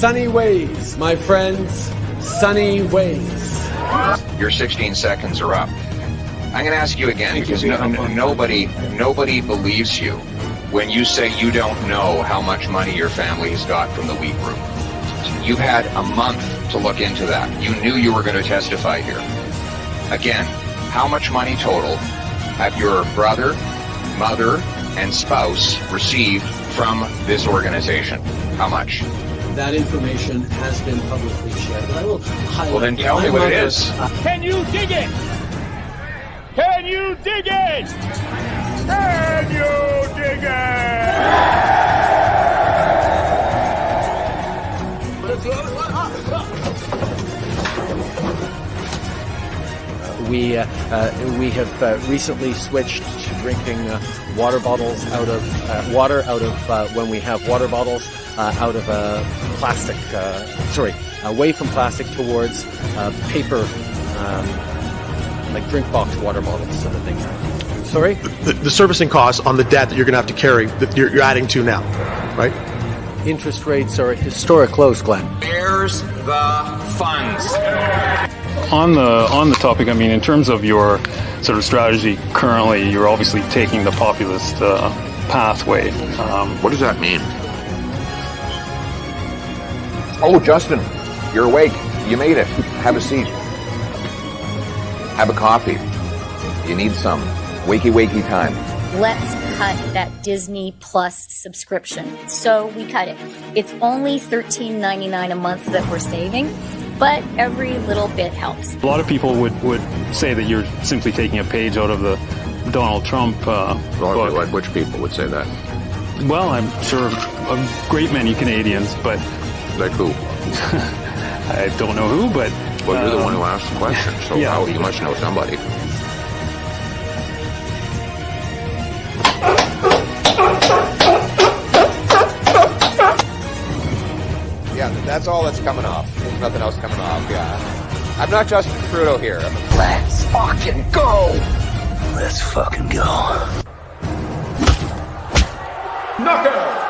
Sunny ways, my friends. Sunny ways. Your 16 seconds are up. I'm going to ask you again because nobody believes you when you say you don't know how much money your family has got from the wheat group. You've had a month to look into that. You knew you were going to testify here. Again, how much money total have your brother, mother, and spouse received from this organization? How much? That information has been publicly shared, but I will highlight. Well, then tell me what it is. Can you dig it? Can you dig it? Can you dig it? We have recently switched to drinking water bottles out of water out of when we have water bottles out of plastic. Away from plastic towards paper, like drink box water bottles sort of thing. Sorry? The servicing costs on the debt that you're going to have to carry that you're adding to now, right? Interest rates are at historic lows, Glenn. Where's the funds? On the topic, I mean, in terms of your sort of strategy currently, you're obviously taking the populist pathway. What does that mean? Oh, Justin, you're awake. You made it. Have a seat. Have a coffee. You need some. Wakey time. Let's cut that Disney Plus subscription. So we cut it. It's only $13.99 a month that we're saving, but every little bit helps. A lot of people would say that you're simply taking a page out of the Donald Trump book. Which people would say that? Well, I'm sure a great many Canadians, but... Like who? I don't know who, but... Well, you're the one who asked the question, so yeah. You must know somebody. Yeah, that's all that's coming off. There's nothing else coming off, yeah. I'm not Justin Trudeau here. Let's fucking go! Let's fucking go. Knockout!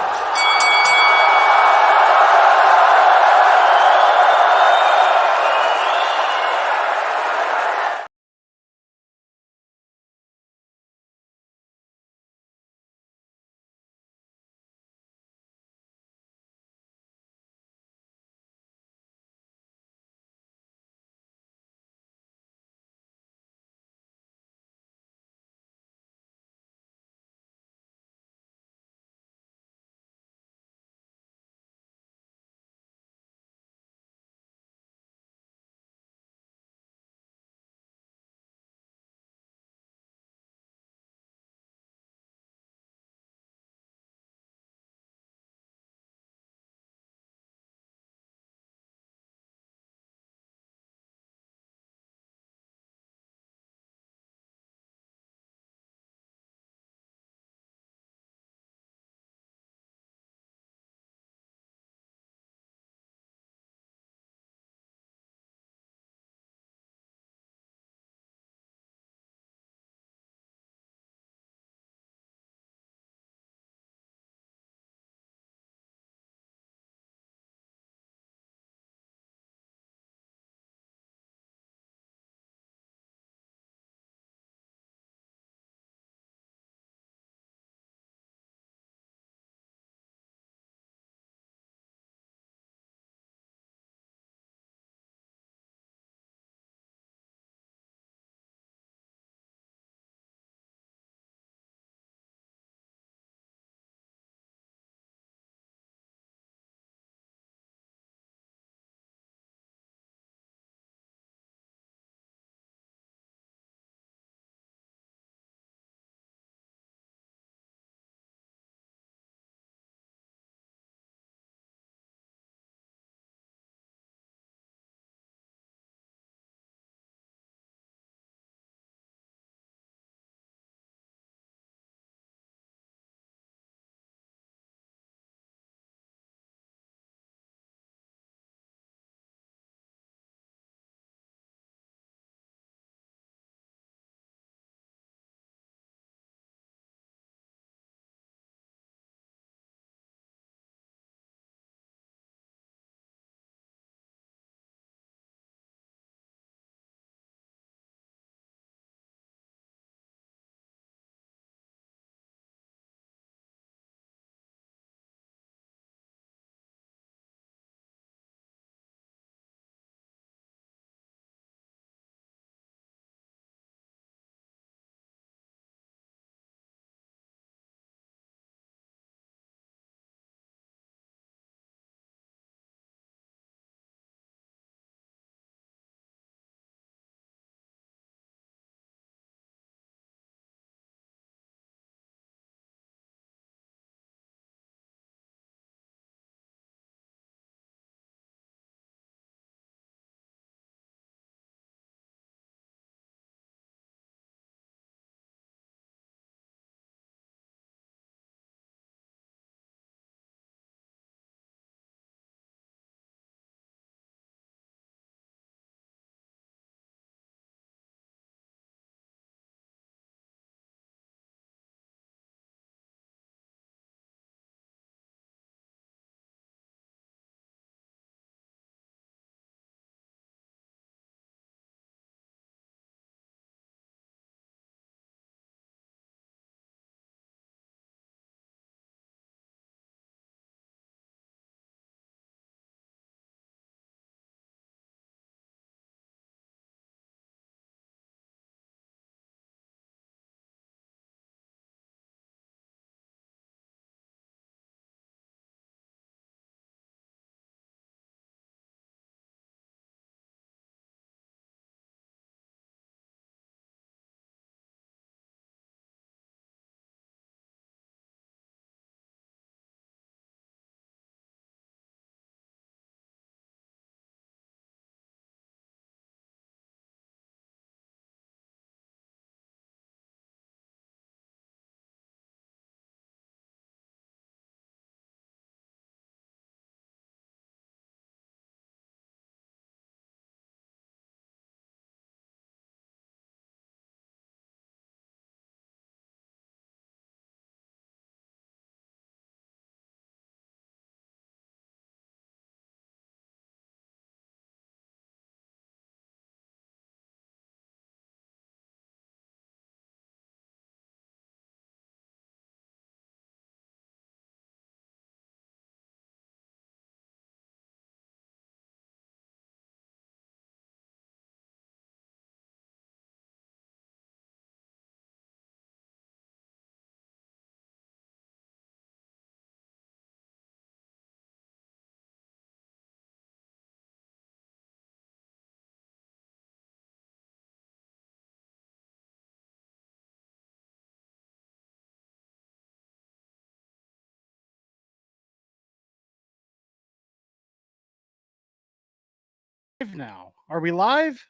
now. Are we live?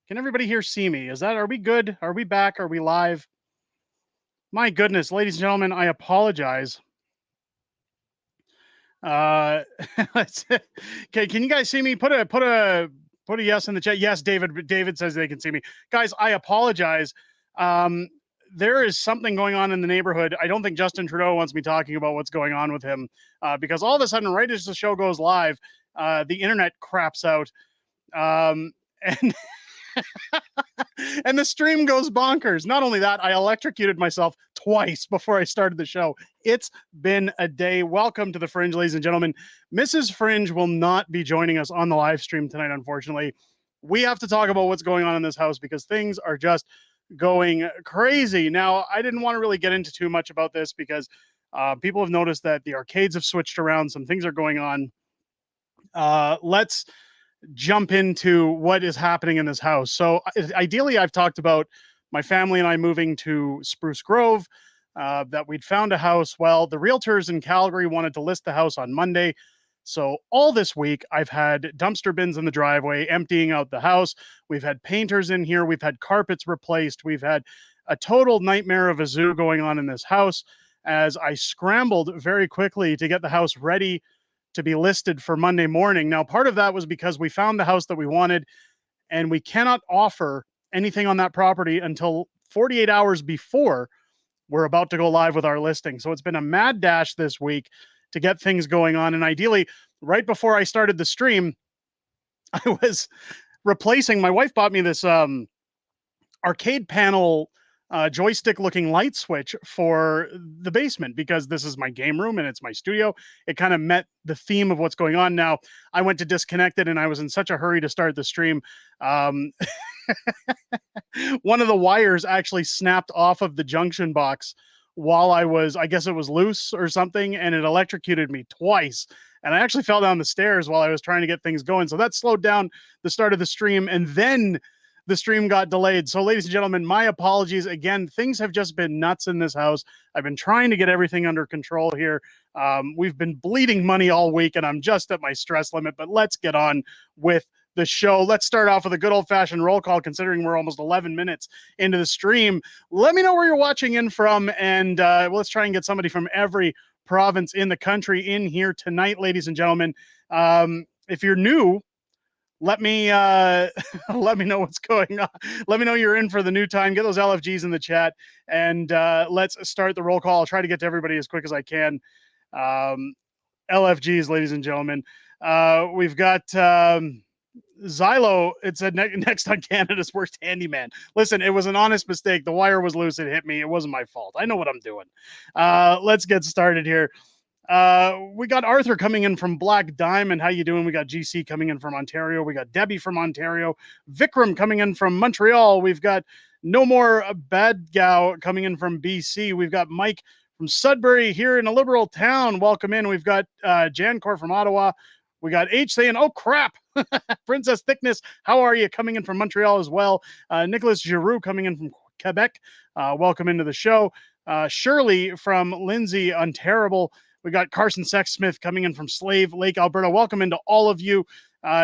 Can everybody here see me? Are we good? Are we back? Are we live? My goodness, ladies and gentlemen, I apologize. Okay, can you guys see me? Put a yes in the chat. Yes, David says they can see me. Guys, I apologize. Um, there is something going on in the neighborhood. I don't think Justin Trudeau wants me talking about what's going on with him because all of a sudden, right as the show goes live, the internet craps out. And and the stream goes bonkers. Not only that, I electrocuted myself twice before I started the show. It's been a day. Welcome to the Fringe, ladies and gentlemen. Mrs. Fringe will not be joining us on the live stream tonight, unfortunately. We have to talk about what's going on in this house because things are just going crazy. Now, I didn't want to really get into too much about this because people have noticed that the arcades have switched around. Some things are going on. Let's jump into what is happening in this house. So ideally, I've talked about my family and I moving to Spruce Grove, that we'd found a house. Well, the realtors in Calgary wanted to list the house on Monday. So all this week, I've had dumpster bins in the driveway, emptying out the house. We've had painters in here. We've had carpets replaced. We've had a total nightmare of a zoo going on in this house as I scrambled very quickly to get the house ready to be listed for Monday morning. Now, part of that was because we found the house that we wanted, and we cannot offer anything on that property until 48 hours before we're about to go live with our listing. So it's been a mad dash this week to get things going on. And ideally, right before I started the stream, I was replacing, my wife bought me this arcade panel joystick looking light switch for the basement because this is my game room and it's my studio. It kind of met the theme of what's going on. Now, I went to disconnect it and I was in such a hurry to start the stream. One of the wires actually snapped off of the junction box while I guess it was loose or something, and it electrocuted me twice. And I actually fell down the stairs while I was trying to get things going. So that slowed down the start of the stream. And then the stream got delayed. So, ladies and gentlemen, my apologies. Again, things have just been nuts in this house. I've been trying to get everything under control here. We've been bleeding money all week, and I'm just at my stress limit. But let's get on with the show. Let's start off with a good old-fashioned roll call, considering we're almost 11 minutes into the stream. Let me know where you're watching in from, and let's try and get somebody from every province in the country in here tonight, ladies and gentlemen. If you're new, let me let me know what's going on. Let me know you're in for the new time. Get those LFGs in the chat, and let's start the roll call. I'll try to get to everybody as quick as I can. LFGs, ladies and gentlemen. We've got Xylo. It said next on Canada's Worst Handyman. Listen, it was an honest mistake. The wire was loose. It hit me. It wasn't my fault. I know what I'm doing. Let's get started here. We got Arthur coming in from Black Diamond. How you doing? We got GC coming in from Ontario. We got Debbie from Ontario. Vikram coming in from Montreal. We've got No More Bad Gal coming in from BC. We've got Mike from Sudbury here in a liberal town. Welcome in. We've got Jancor from Ottawa. We got H saying, oh crap, Princess Thickness, how are you? Coming in from Montreal as well. Nicholas Giroux coming in from Quebec. Welcome into the show. Shirley from Lindsay, Ontario. We got Carson Sexsmith coming in from Slave Lake, Alberta. Welcome into all of you.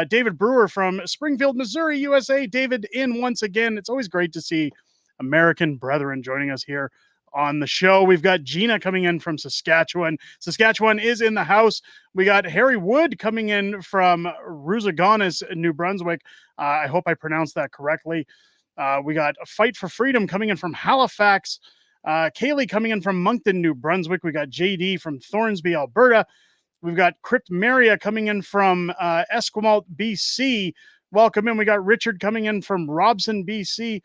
David Brewer from Springfield, Missouri, USA. David in once again. It's always great to see American brethren joining us here on the show. We've got Gina coming in from Saskatchewan. Saskatchewan is in the house. We got Harry Wood coming in from Rusagonis, New Brunswick. I hope I pronounced that correctly. We got Fight for Freedom coming in from Halifax. Kaylee coming in from Moncton, New Brunswick. We got JD from Thornsby, Alberta. We've got Crypt Maria coming in from Esquimalt, BC. Welcome in. We got Richard coming in from Robson, BC.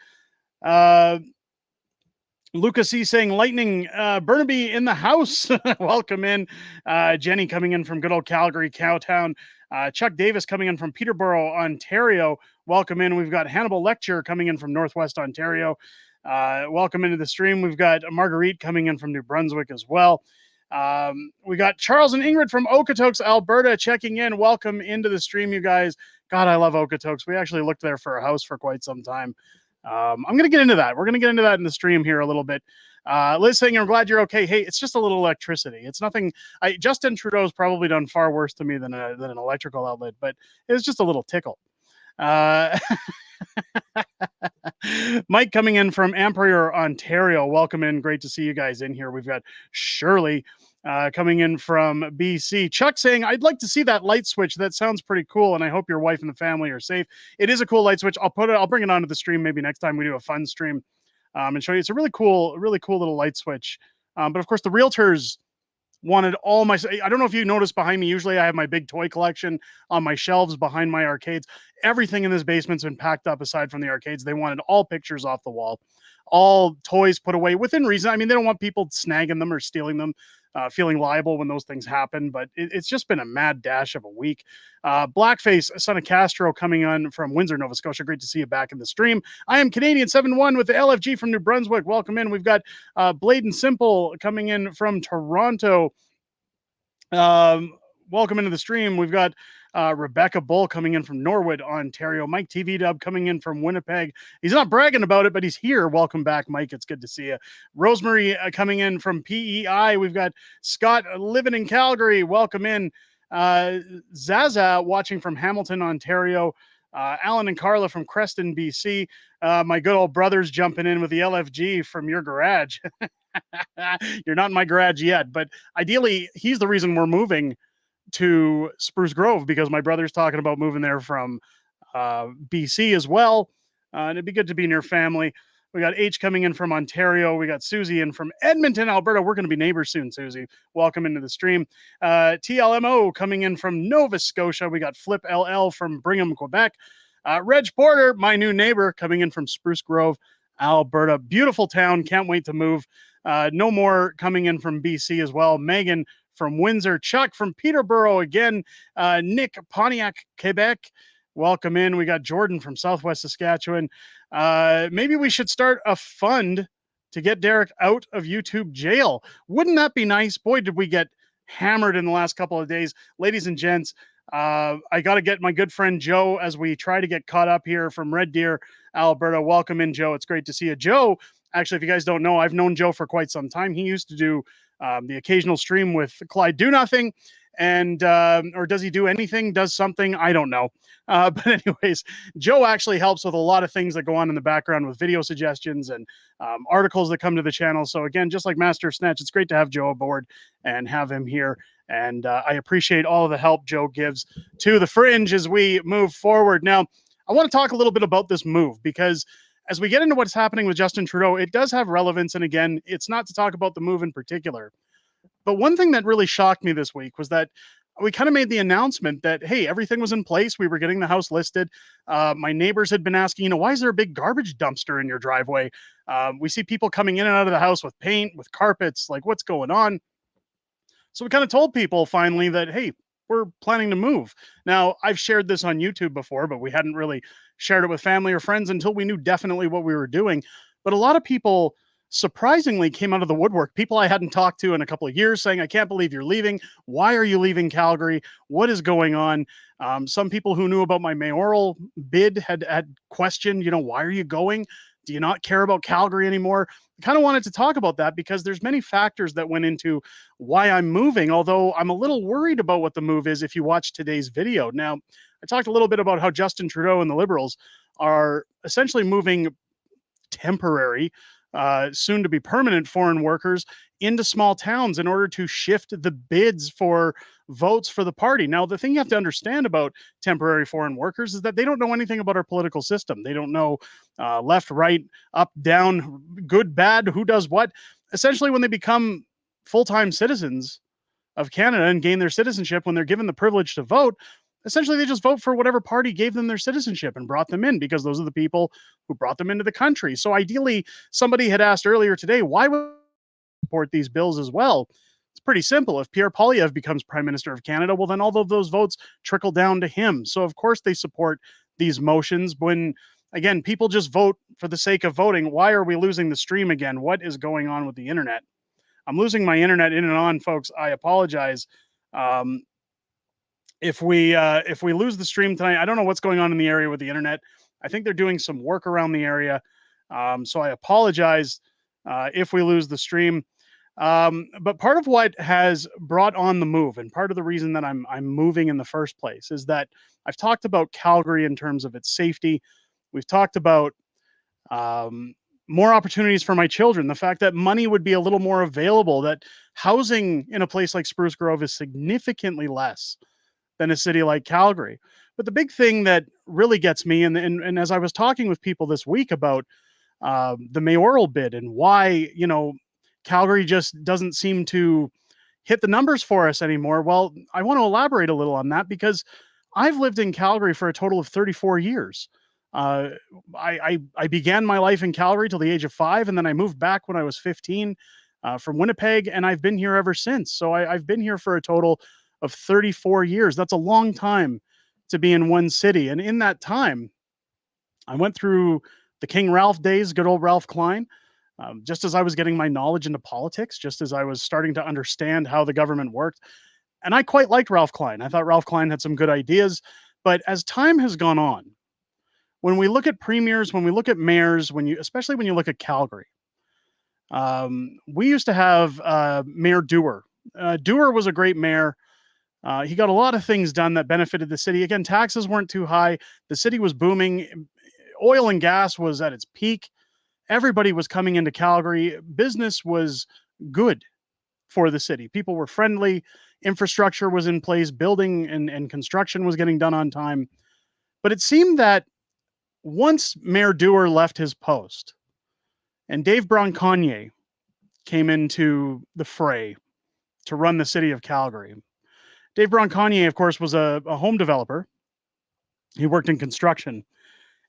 Lucas E saying Lightning Burnaby in the house. Welcome in. Jenny coming in from good old Calgary, Cowtown. Chuck Davis coming in from Peterborough, Ontario. Welcome in. We've got Hannibal Lecture coming in from Northwest Ontario. Welcome into the stream. We've got Marguerite coming in from New Brunswick as well. We got Charles and Ingrid from Okotoks, Alberta checking in. Welcome into the stream, you guys. God, I love Okotoks. We actually looked there for a house for quite some time. I'm going to get into that. We're going to get into that in the stream here a little bit. Liz saying, I'm glad you're okay. Hey, it's just a little electricity. It's nothing. Justin Trudeau's probably done far worse to me than an electrical outlet, but it was just a little tickle. Uh, Mike coming in from Ampere, Ontario. Welcome in. Great to see you guys in here. We've got Shirley coming in from BC. Chuck saying, I'd like to see that light switch. That sounds pretty cool. And I hope your wife and the family are safe. It is a cool light switch. I'll bring it onto the stream maybe next time we do a fun stream and show you. It's a really cool little light switch. But of course, the realtors wanted all my, I don't know if you noticed behind me, usually I have my big toy collection on my shelves behind my arcades. Everything in this basement's been packed up aside from the arcades. They wanted all pictures off the wall, all toys put away within reason. I mean, they don't want people snagging them or stealing them, feeling liable when those things happen, but it's just been a mad dash of a week. Blackface, son of Castro, coming on from Windsor, Nova Scotia. Great to see you back in the stream. I am Canadian 7-1 with the LFG from New Brunswick. Welcome in. We've got Blade and Simple coming in from Toronto. Welcome into the stream. We've got Rebecca Bull coming in from Norwood, Ontario. Mike TV Dub coming in from Winnipeg. He's not bragging about it, but he's here. Welcome back, Mike. It's good to see you. Rosemary coming in from PEI. We've got Scott living in Calgary. Welcome in. Zaza watching from Hamilton, Ontario. Alan and Carla from Creston, BC. My good old brothers jumping in with the LFG from your garage. You're not in my garage yet, but ideally, he's the reason we're moving to Spruce Grove because my brother's talking about moving there from BC as well. And it'd be good to be near family. We got H coming in from Ontario. We got Susie in from Edmonton, Alberta. We're going to be neighbors soon, Susie. Welcome into the stream. TLMO coming in from Nova Scotia. We got Flip LL from Brigham, Quebec. Reg Porter, my new neighbor, coming in from Spruce Grove, Alberta. Beautiful town. Can't wait to move. No more coming in from BC as well. Megan from Windsor. Chuck from Peterborough again. Nick, Pontiac, Quebec. Welcome in. We got Jordan from Southwest Saskatchewan. Maybe we should start a fund to get Derek out of YouTube jail. Wouldn't that be nice? Boy, did we get hammered in the last couple of days. Ladies and gents, I got to get my good friend Joe as we try to get caught up here from Red Deer, Alberta. Welcome in, Joe. It's great to see you. Joe, actually, if you guys don't know, I've known Joe for quite some time. He used to do the occasional stream with Clyde Do Nothing. And or does he do anything, does something? I don't know. But anyways, Joe actually helps with a lot of things that go on in the background with video suggestions and articles that come to the channel. So again, just like Master of Snatch, it's great to have Joe aboard and have him here. And I appreciate all of the help Joe gives to the Fringe as we move forward. Now, I want to talk a little bit about this move because as we get into what's happening with Justin Trudeau, it does have relevance. And again, it's not to talk about the move in particular. But one thing that really shocked me this week was that we kind of made the announcement that, hey, everything was in place. We were getting the house listed. My neighbors had been asking, why is there a big garbage dumpster in your driveway? We see people coming in and out of the house with paint, with carpets, like what's going on? So we kind of told people finally that, hey, we're planning to move. Now, I've shared this on YouTube before, but we hadn't really shared it with family or friends until we knew definitely what we were doing. But a lot of people surprisingly came out of the woodwork. People I hadn't talked to in a couple of years saying, I can't believe you're leaving. Why are you leaving Calgary? What is going on? Some people who knew about my mayoral bid had questioned, why are you going? Do you not care about Calgary anymore? I kind of wanted to talk about that because there's many factors that went into why I'm moving, although I'm a little worried about what the move is if you watch today's video. Now, I talked a little bit about how Justin Trudeau and the Liberals are essentially moving temporary, soon to be permanent foreign workers into small towns in order to shift the bids for votes for the party. Now, the thing you have to understand about temporary foreign workers is that they don't know anything about our political system. They don't know left, right, up, down, good, bad, who does what. Essentially, when they become full-time citizens of Canada and gain their citizenship, when they're given the privilege to vote, essentially they just vote for whatever party gave them their citizenship and brought them in because those are the people who brought them into the country. So ideally, somebody had asked earlier today, why would support these bills as well? It's pretty simple. If Pierre Poilievre becomes Prime Minister of Canada, well, then all of those votes trickle down to him. So of course they support these motions when, again, people just vote for the sake of voting. Why are we losing the stream again? What is going on with the internet? I'm losing my internet in and on, folks. I apologize. If we lose the stream tonight, I don't know what's going on in the area with the internet. I think they're doing some work around the area. So I apologize if we lose the stream. But part of what has brought on the move, and part of the reason that I'm moving in the first place, is that I've talked about Calgary in terms of its safety. We've talked about um, more opportunities for my children. The fact that money would be a little more available, that housing in a place like Spruce Grove is significantly less than a city like Calgary. But the big thing that really gets me, and as I was talking with people this week about the mayoral bid and why, Calgary just doesn't seem to hit the numbers for us anymore. Well, I want to elaborate a little on that because I've lived in Calgary for a total of 34 years. Uh, I began my life in Calgary till the age of 5, and then I moved back when I was 15 from Winnipeg, and I've been here ever since. So I've been here for a total of 34 years. That's a long time to be in one city. And in that time, I went through the King Ralph days, good old Ralph Klein. Just as I was getting my knowledge into politics, just as I was starting to understand how the government worked. And I quite liked Ralph Klein. I thought Ralph Klein had some good ideas. But as time has gone on, when we look at premiers, when we look at mayors, especially when you look at Calgary, we used to have Mayor Dewar. Dewar was a great mayor. He got a lot of things done that benefited the city. Again, taxes weren't too high. The city was booming. Oil and gas was at its peak. Everybody was coming into Calgary. Business was good for the city. People were friendly. Infrastructure was in place. Building and construction was getting done on time. But it seemed that once Mayor Dewar left his post and Dave Bronconnier came into the fray to run the city of Calgary, Dave Bronconnier, of course, was a home developer. He worked in construction.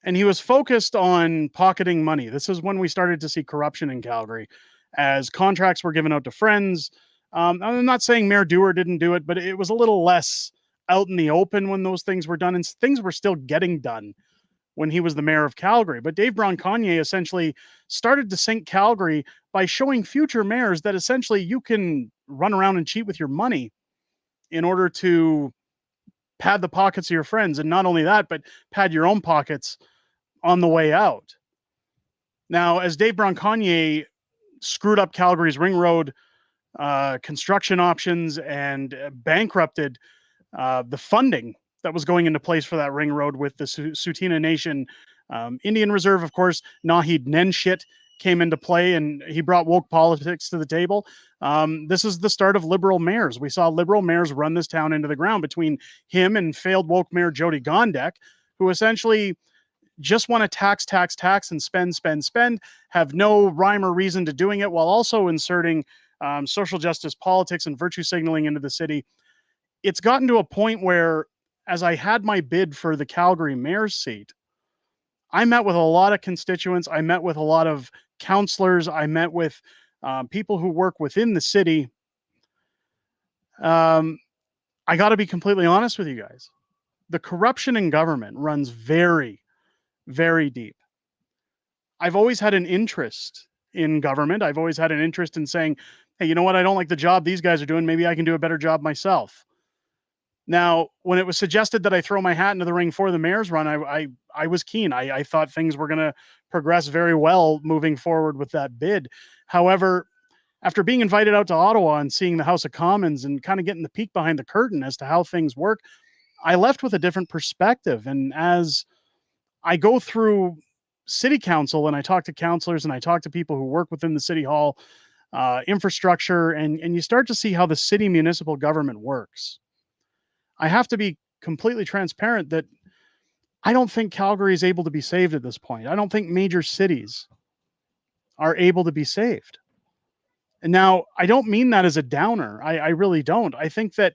And he was focused on pocketing money. This is when we started to see corruption in Calgary as contracts were given out to friends. I'm not saying Mayor Dewar didn't do it, but it was a little less out in the open when those things were done, and things were still getting done when he was the mayor of Calgary. But Dave Bronconnier essentially started to sink Calgary by showing future mayors that essentially you can run around and cheat with your money in order to pad the pockets of your friends. And not only that, but pad your own pockets on the way out. Now, as Dave Bronconnier screwed up Calgary's ring road construction options and bankrupted the funding that was going into place for that ring road with the Tsuut'ina Nation Indian Reserve, of course, Naheed Nenshit came into play, and he brought woke politics to the table. This is the start of liberal mayors. We saw liberal mayors run this town into the ground between him and failed woke mayor Jody Gondek, who essentially just want to tax, and spend, have no rhyme or reason to doing it, while also inserting social justice politics and virtue signaling into the city. It's gotten to a point where, as I had my bid for the Calgary mayor's seat, I met with a lot of constituents. I met with a lot of counselors. I met with people who work within the city. I got to be completely honest with you guys. The corruption in government runs very, very deep. I've always had an interest in government. I've always had an interest in saying, hey, you know what? I don't like the job these guys are doing. Maybe I can do a better job myself. Now, when it was suggested that I throw my hat into the ring for the mayor's run, I was keen. I thought things were going to progress very well moving forward with that bid. However, after being invited out to Ottawa and seeing the House of Commons and kind of getting the peek behind the curtain as to how things work, I left with a different perspective. And as I go through city council and I talk to councilors and I talk to people who work within the city hall, infrastructure, and you start to see how the city municipal government works. I have to be completely transparent that I don't think Calgary is able to be saved at this point. I don't think major cities are able to be saved. And now, I don't mean that as a downer. I really don't. I think that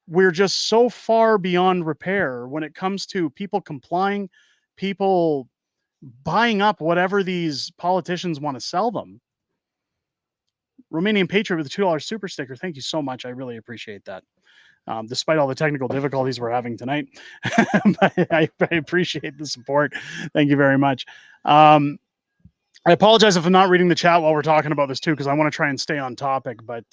we're just so far beyond repair when it comes to people complying, people buying up whatever these politicians want to sell them. Romanian Patriot with a $2 super sticker. Thank you so much. I really appreciate that. Despite all the technical difficulties we're having tonight. I appreciate the support. Thank you very much. I apologize if I'm not reading the chat while we're talking about this too, because I want to try and stay on topic. But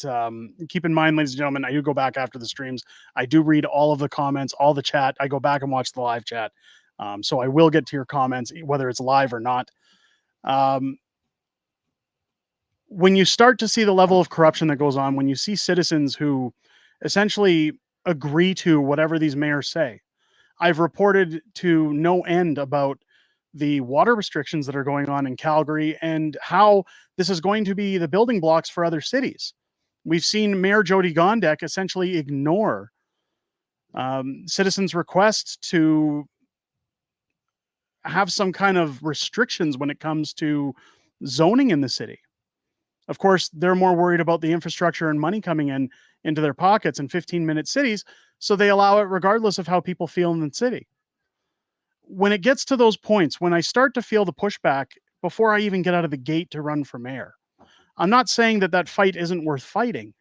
keep in mind, ladies and gentlemen, I do go back after the streams. I do read all of the comments, all the chat. I go back and watch the live chat. So I will get to your comments, whether it's live or not. when you start to see the level of corruption that goes on, when you see citizens who essentially agree to whatever these mayors say. I've reported to no end about the water restrictions that are going on in Calgary and how this is going to be the building blocks for other cities. We've seen Mayor Jody Gondek essentially ignore citizens' requests to have some kind of restrictions when it comes to zoning in the city. Of course, they're more worried about the infrastructure and money coming in into their pockets in 15-minute cities, so they allow it regardless of how people feel in the city. When it gets to those points, when I start to feel the pushback before I even get out of the gate to run for mayor, I'm not saying that that fight isn't worth fighting,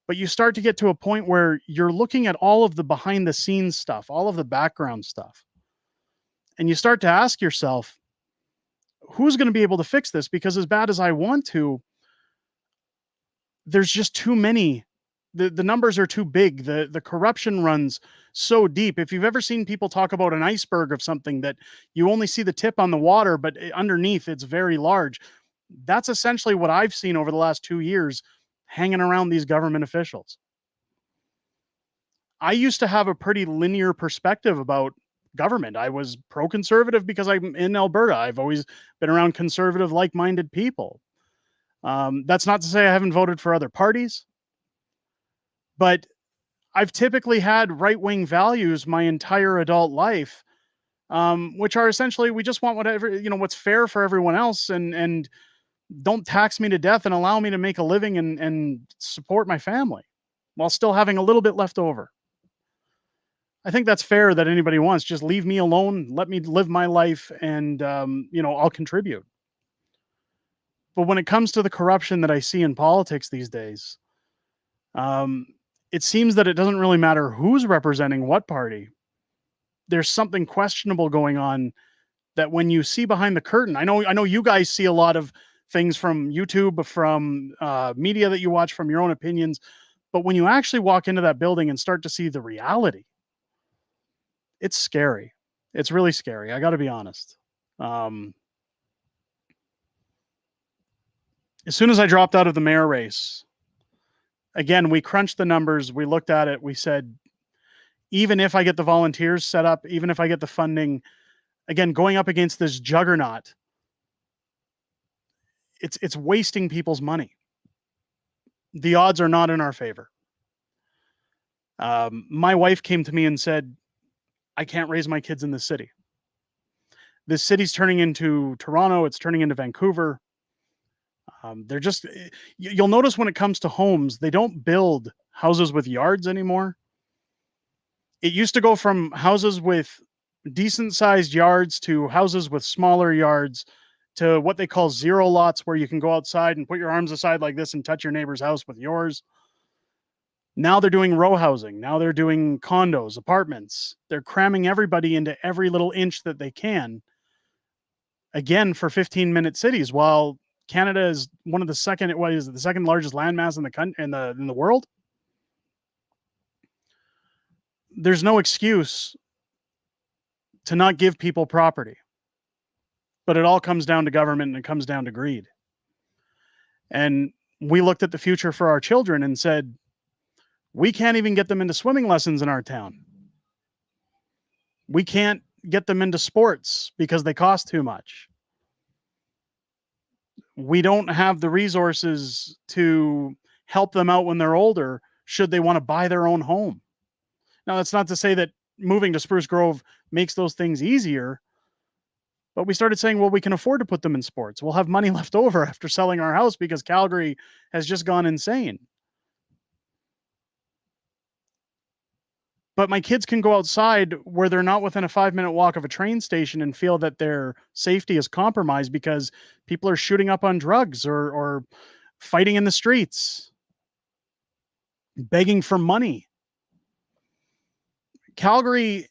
but you start to get to a point where you're looking at all of the behind the scenes stuff, all of the background stuff, and you start to ask yourself, who's going to be able to fix this? Because as bad as I want to, there's just too many. The numbers are too big. The corruption runs so deep. If you've ever seen people talk about an iceberg of something that you only see the tip on the water, but underneath it's very large, that's essentially what I've seen over the last 2 years hanging around these government officials. I used to have a pretty linear perspective about government. I was pro-conservative because I'm in Alberta. I've always been around conservative, like-minded people. That's not to say I haven't voted for other parties, but I've typically had right-wing values my entire adult life, which are essentially we just want whatever what's fair for everyone else, and don't tax me to death and allow me to make a living and support my family while still having a little bit left over. I think that's fair that anybody wants. Just leave me alone, let me live my life, and I'll contribute. But when it comes to the corruption that I see in politics these days, um, it seems that it doesn't really matter who's representing what party. There's something questionable going on that when you see behind the curtain, I know you guys see a lot of things from YouTube, from media that you watch, from your own opinions, but when you actually walk into that building and start to see the reality, it's scary. It's really scary. I got to be honest. As soon as I dropped out of the mayor race, again, we crunched the numbers. We looked at it. We said, even if I get the volunteers set up, even if I get the funding, again, going up against this juggernaut, it's wasting people's money. The odds are not in our favor. My wife came to me and said, I can't raise my kids in this city. This city's turning into Toronto. It's turning into Vancouver. They're just, you'll notice when it comes to homes, they don't build houses with yards anymore. It used to go from houses with decent sized yards to houses with smaller yards to what they call zero lots, where you can go outside and put your arms aside like this and touch your neighbor's house with yours. Now they're doing row housing. Now they're doing condos, apartments. They're cramming everybody into every little inch that they can. Again, for 15-minute cities, while Canada is one of the second largest landmass in the country, in the world. There's no excuse to not give people property. But it all comes down to government, and it comes down to greed. And we looked at the future for our children and said, we can't even get them into swimming lessons in our town. We can't get them into sports because they cost too much. We don't have the resources to help them out when they're older, should they want to buy their own home. Now, that's not to say that moving to Spruce Grove makes those things easier, but we started saying, well, we can afford to put them in sports. We'll have money left over after selling our house because Calgary has just gone insane. But my kids can go outside where they're not within a 5-minute walk of a train station and feel that their safety is compromised because people are shooting up on drugs or fighting in the streets, begging for money. Calgary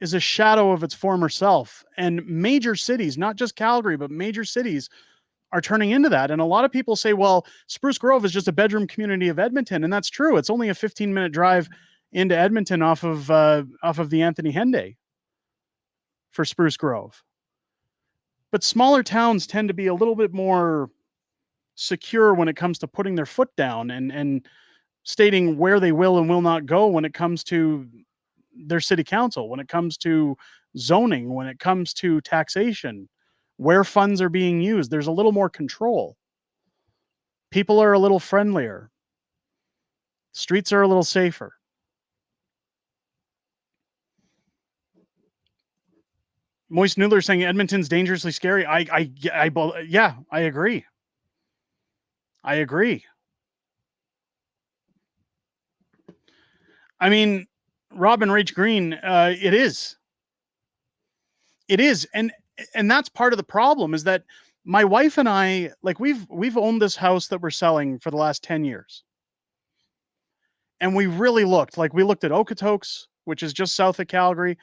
is a shadow of its former self, and major cities, not just Calgary, but major cities are turning into that. And a lot of people say, well, Spruce Grove is just a bedroom community of Edmonton. And that's true. It's only a 15-minute drive into Edmonton off of the Anthony Henday for Spruce Grove. But smaller towns tend to be a little bit more secure when it comes to putting their foot down and stating where they will and will not go when it comes to their city council, when it comes to zoning, when it comes to taxation, where funds are being used. There's a little more control. People are a little friendlier. Streets are a little safer. Moist Noodler saying Edmonton's dangerously scary. Yeah, I agree. I agree. I mean, Robin Rach Green, it is. It is. And that's part of the problem is that my wife and I, like we've owned this house that we're selling for the last 10 years. And we really looked, like we looked at Okotoks, which is just south of Calgary.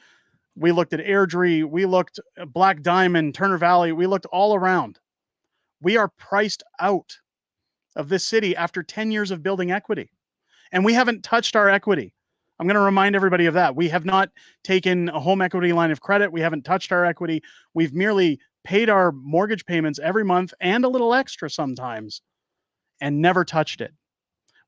We looked at Airdrie. We looked at Black Diamond, Turner Valley. We looked all around. We are priced out of this city after 10 years of building equity. And we haven't touched our equity. I'm going to remind everybody of that. We have not taken a home equity line of credit. We haven't touched our equity. We've merely paid our mortgage payments every month and a little extra sometimes and never touched it.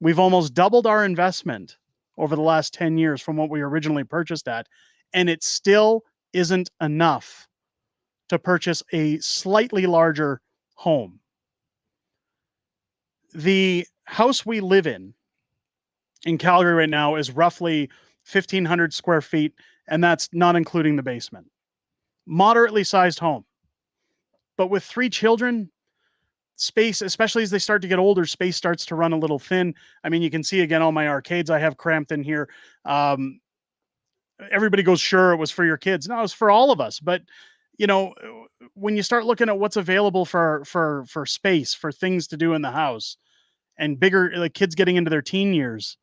We've almost doubled our investment over the last 10 years from what we originally purchased at, and it still isn't enough to purchase a slightly larger home. The house we live in Calgary right now is roughly 1,500 square feet, and that's not including the basement. Moderately sized home. But with 3 children, space, especially as they start to get older, space starts to run a little thin. I mean, you can see again all my arcades I have cramped in here. Everybody goes, sure, it was for your kids. No, it was for all of us. But you know, when you start looking at what's available for space, for things to do in the house, and bigger, like kids getting into their teen years,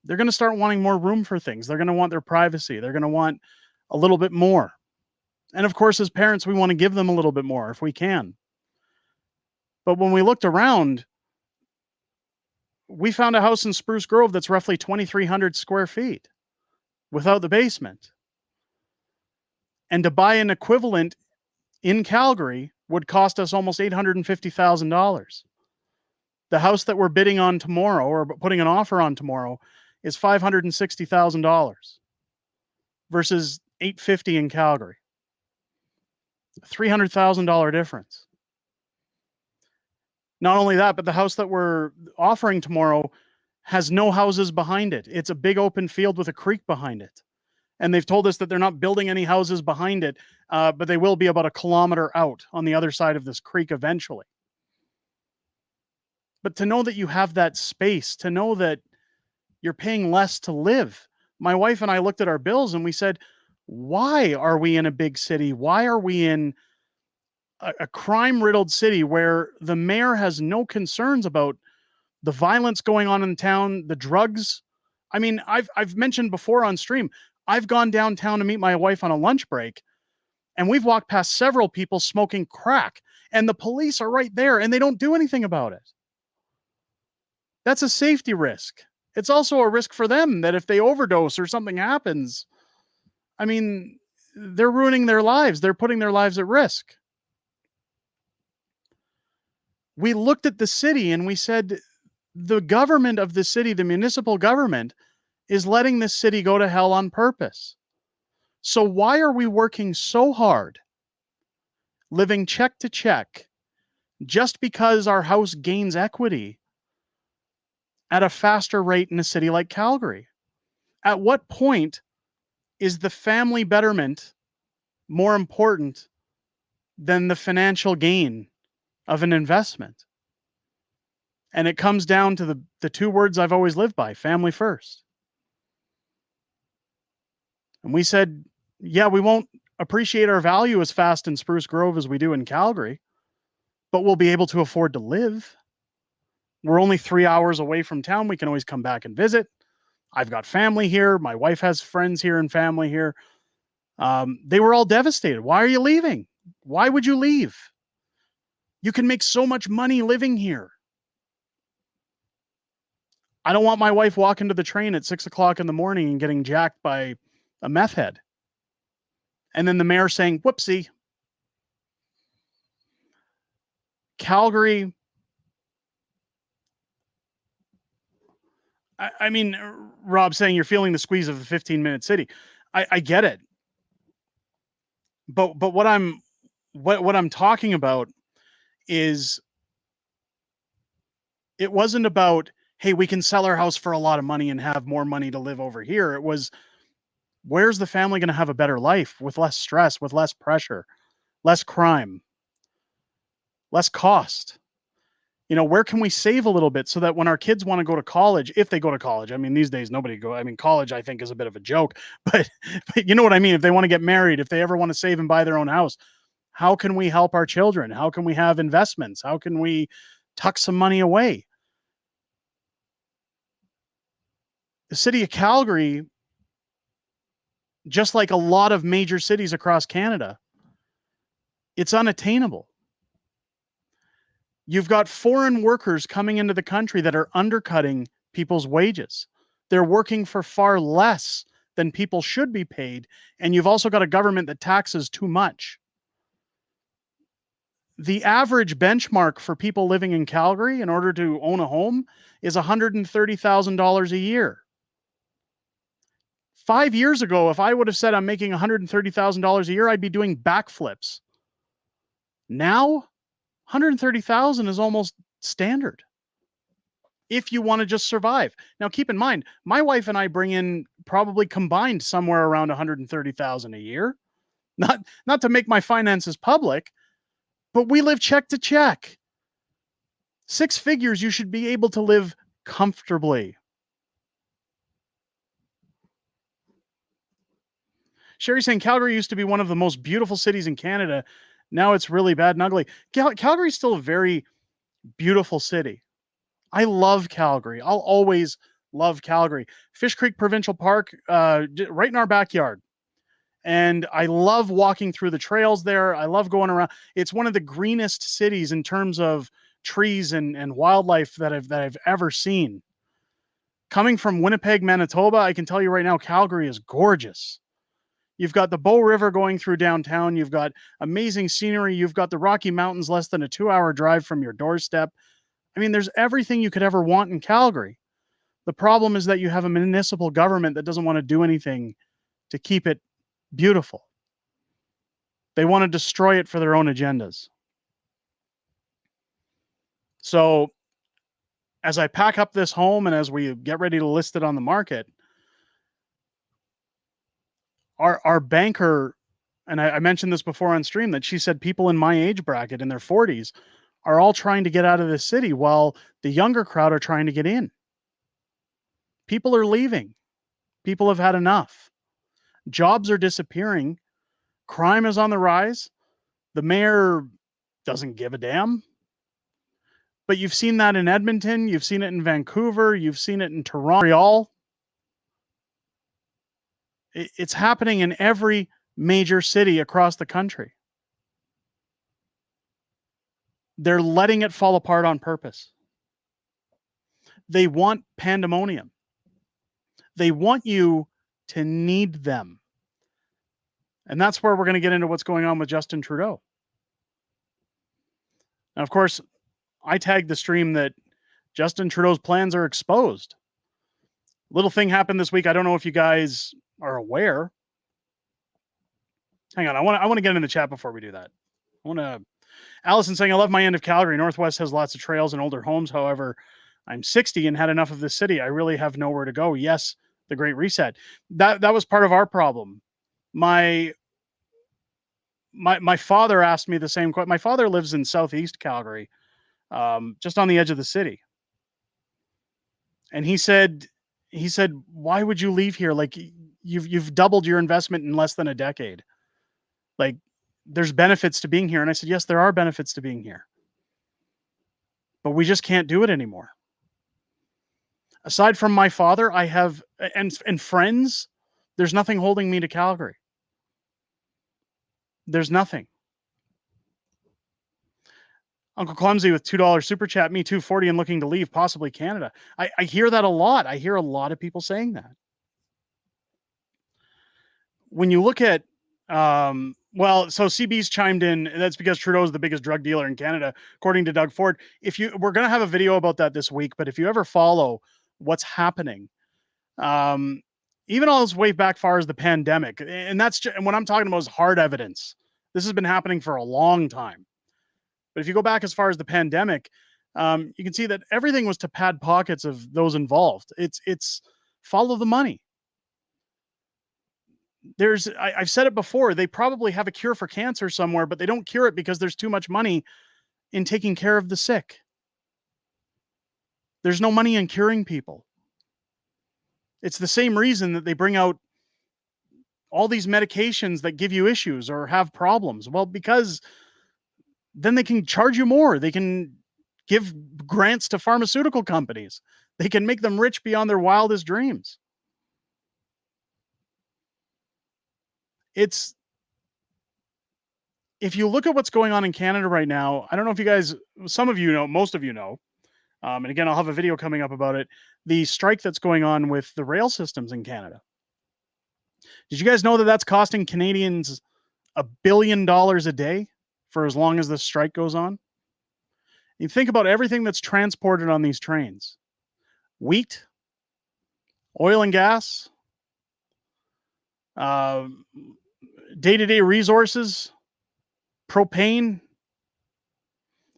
they're going to start wanting more room for things. They're going to want their privacy. They're going to want a little bit more. And of course, as parents, we want to give them a little bit more if we can. But when we looked around, we found a house in Spruce Grove that's roughly 2,300 square feet without the basement. And to buy an equivalent in Calgary would cost us almost $850,000. The house that we're bidding on tomorrow, or putting an offer on tomorrow, is $560,000 versus $850,000 in Calgary. $300,000 difference. Not only that, but the house that we're offering tomorrow has no houses behind it. It's a big open field with a creek behind it. And they've told us that they're not building any houses behind it, but they will be about 1 kilometer out on the other side of this creek eventually. But to know that you have that space, to know that you're paying less to live. My wife and I looked at our bills and we said, why are we in a big city? Why are we in a crime-riddled city where the mayor has no concerns about the violence going on in town, the drugs? I mean, I've mentioned before on stream, I've gone downtown to meet my wife on a lunch break, and we've walked past several people smoking crack, and the police are right there, and they don't do anything about it. That's a safety risk. It's also a risk for them that if they overdose or something happens, I mean, they're ruining their lives. They're putting their lives at risk. We looked at the city and we said, the government of the city, the municipal government, is letting this city go to hell on purpose. So why are we working so hard, living check to check, just because our house gains equity at a faster rate in a city like Calgary? At what point is the family betterment more important than the financial gain of an investment? And it comes down to the 2 words I've always lived by: family first. And we said, yeah, we won't appreciate our value as fast in Spruce Grove as we do in Calgary, but we'll be able to afford to live. We're only 3 hours away from town. We can always come back and visit. I've got family here. My wife has friends here and family here. They were all devastated. Why are you leaving? Why would you leave? You can make so much money living here. I don't want my wife walking to the train at 6 o'clock in the morning and getting jacked by a meth head. And then the mayor saying, whoopsie. Calgary I mean, Rob saying you're feeling the squeeze of a 15-minute city. I get it. But what I'm talking about is it wasn't about, hey, we can sell our house for a lot of money and have more money to live over here. It was, where's the family going to have a better life with less stress, with less pressure, less crime, less cost? You know, where can we save a little bit so that when our kids want to go to college, if they go to college, I mean, these days nobody go. I mean, college I think is a bit of a joke, but you know what I mean. If they want to get married, if they ever want to save and buy their own house, how can we help our children? How can we have investments? How can we tuck some money away? The city of Calgary, just like a lot of major cities across Canada, it's unattainable. You've got foreign workers coming into the country that are undercutting people's wages. They're working for far less than people should be paid. And you've also got a government that taxes too much. The average benchmark for people living in Calgary in order to own a home is $130,000 a year. 5 years ago, if I would have said I'm making $130,000 a year, I'd be doing backflips. Now, 130,000 is almost standard if you want to just survive. Now, keep in mind, my wife and I bring in probably combined somewhere around 130,000 a year. Not to make my finances public, but we live check to check. 6 figures, you should be able to live comfortably. Sherry's saying Calgary used to be one of the most beautiful cities in Canada. Now it's really bad and ugly. Calgary's still a very beautiful city. I love Calgary. I'll always love Calgary. Fish Creek Provincial Park, right in our backyard. And I love walking through the trails there. I love going around. It's one of the greenest cities in terms of trees and wildlife that I've ever seen. Coming from Winnipeg, Manitoba, I can tell you right now, Calgary is gorgeous. You've got the Bow River going through downtown. You've got amazing scenery. You've got the Rocky Mountains less than a 2-hour drive from your doorstep. I mean, there's everything you could ever want in Calgary. The problem is that you have a municipal government that doesn't want to do anything to keep it beautiful. They want to destroy it for their own agendas. So as I pack up this home and as we get ready to list it on the market, our banker, and I mentioned this before on stream, that she said people in my age bracket in their 40s are all trying to get out of the city while the younger crowd are trying to get in. People are leaving. People have had enough. Jobs are disappearing. Crime is on the rise. The mayor doesn't give a damn. But you've seen that in Edmonton. You've seen it in Vancouver. You've seen it in Toronto. It's happening in every major city across the country. They're letting it fall apart on purpose. They want pandemonium. They want you to need them. And that's where we're going to get into what's going on with Justin Trudeau. Now, of course, I tagged the stream that Justin Trudeau's plans are exposed. Little thing happened this week. I don't know if you guys are aware. Hang on, I want to get in the chat before we do that. Allison saying, I love my end of Calgary. Northwest has lots of trails and older homes. However, I'm 60 and had enough of the city. I really have nowhere to go. Yes, the Great Reset. That was part of our problem. My father asked me the same question. My father lives in Southeast Calgary, just on the edge of the city. And he said, why would you leave here? Like, you've doubled your investment in less than a decade. Like, there's benefits to being here. And I said, yes, there are benefits to being here, but we just can't do it anymore. Aside from my father, I have, and friends, there's nothing holding me to Calgary. There's nothing. Uncle Clumsy with $2 super chat. Me too, 40 and looking to leave, possibly Canada. I hear that a lot. I hear a lot of people saying that. When you look at, well, so CB's chimed in. That's because Trudeau is the biggest drug dealer in Canada, according to Doug Ford. We're going to have a video about that this week, but if you ever follow what's happening. Even all this way back far as the pandemic, and and what I'm talking about is hard evidence. This has been happening for a long time. But if you go back as far as the pandemic, you can see that everything was to pad pockets of those involved. It's follow the money. I've said it before, they probably have a cure for cancer somewhere, but they don't cure it because there's too much money in taking care of the sick. There's no money in curing people. It's the same reason that they bring out all these medications that give you issues or have problems. Well, because then they can charge you more. They can give grants to pharmaceutical companies. They can make them rich beyond their wildest dreams. If you look at what's going on in Canada right now, I don't know if you guys, some of you know, most of you know, and again, I'll have a video coming up about it, the strike that's going on with the rail systems in Canada. Did you guys know that that's costing Canadians $1 billion a day for as long as this strike goes on? You think about everything that's transported on these trains: wheat, oil and gas, day-to-day resources, propane,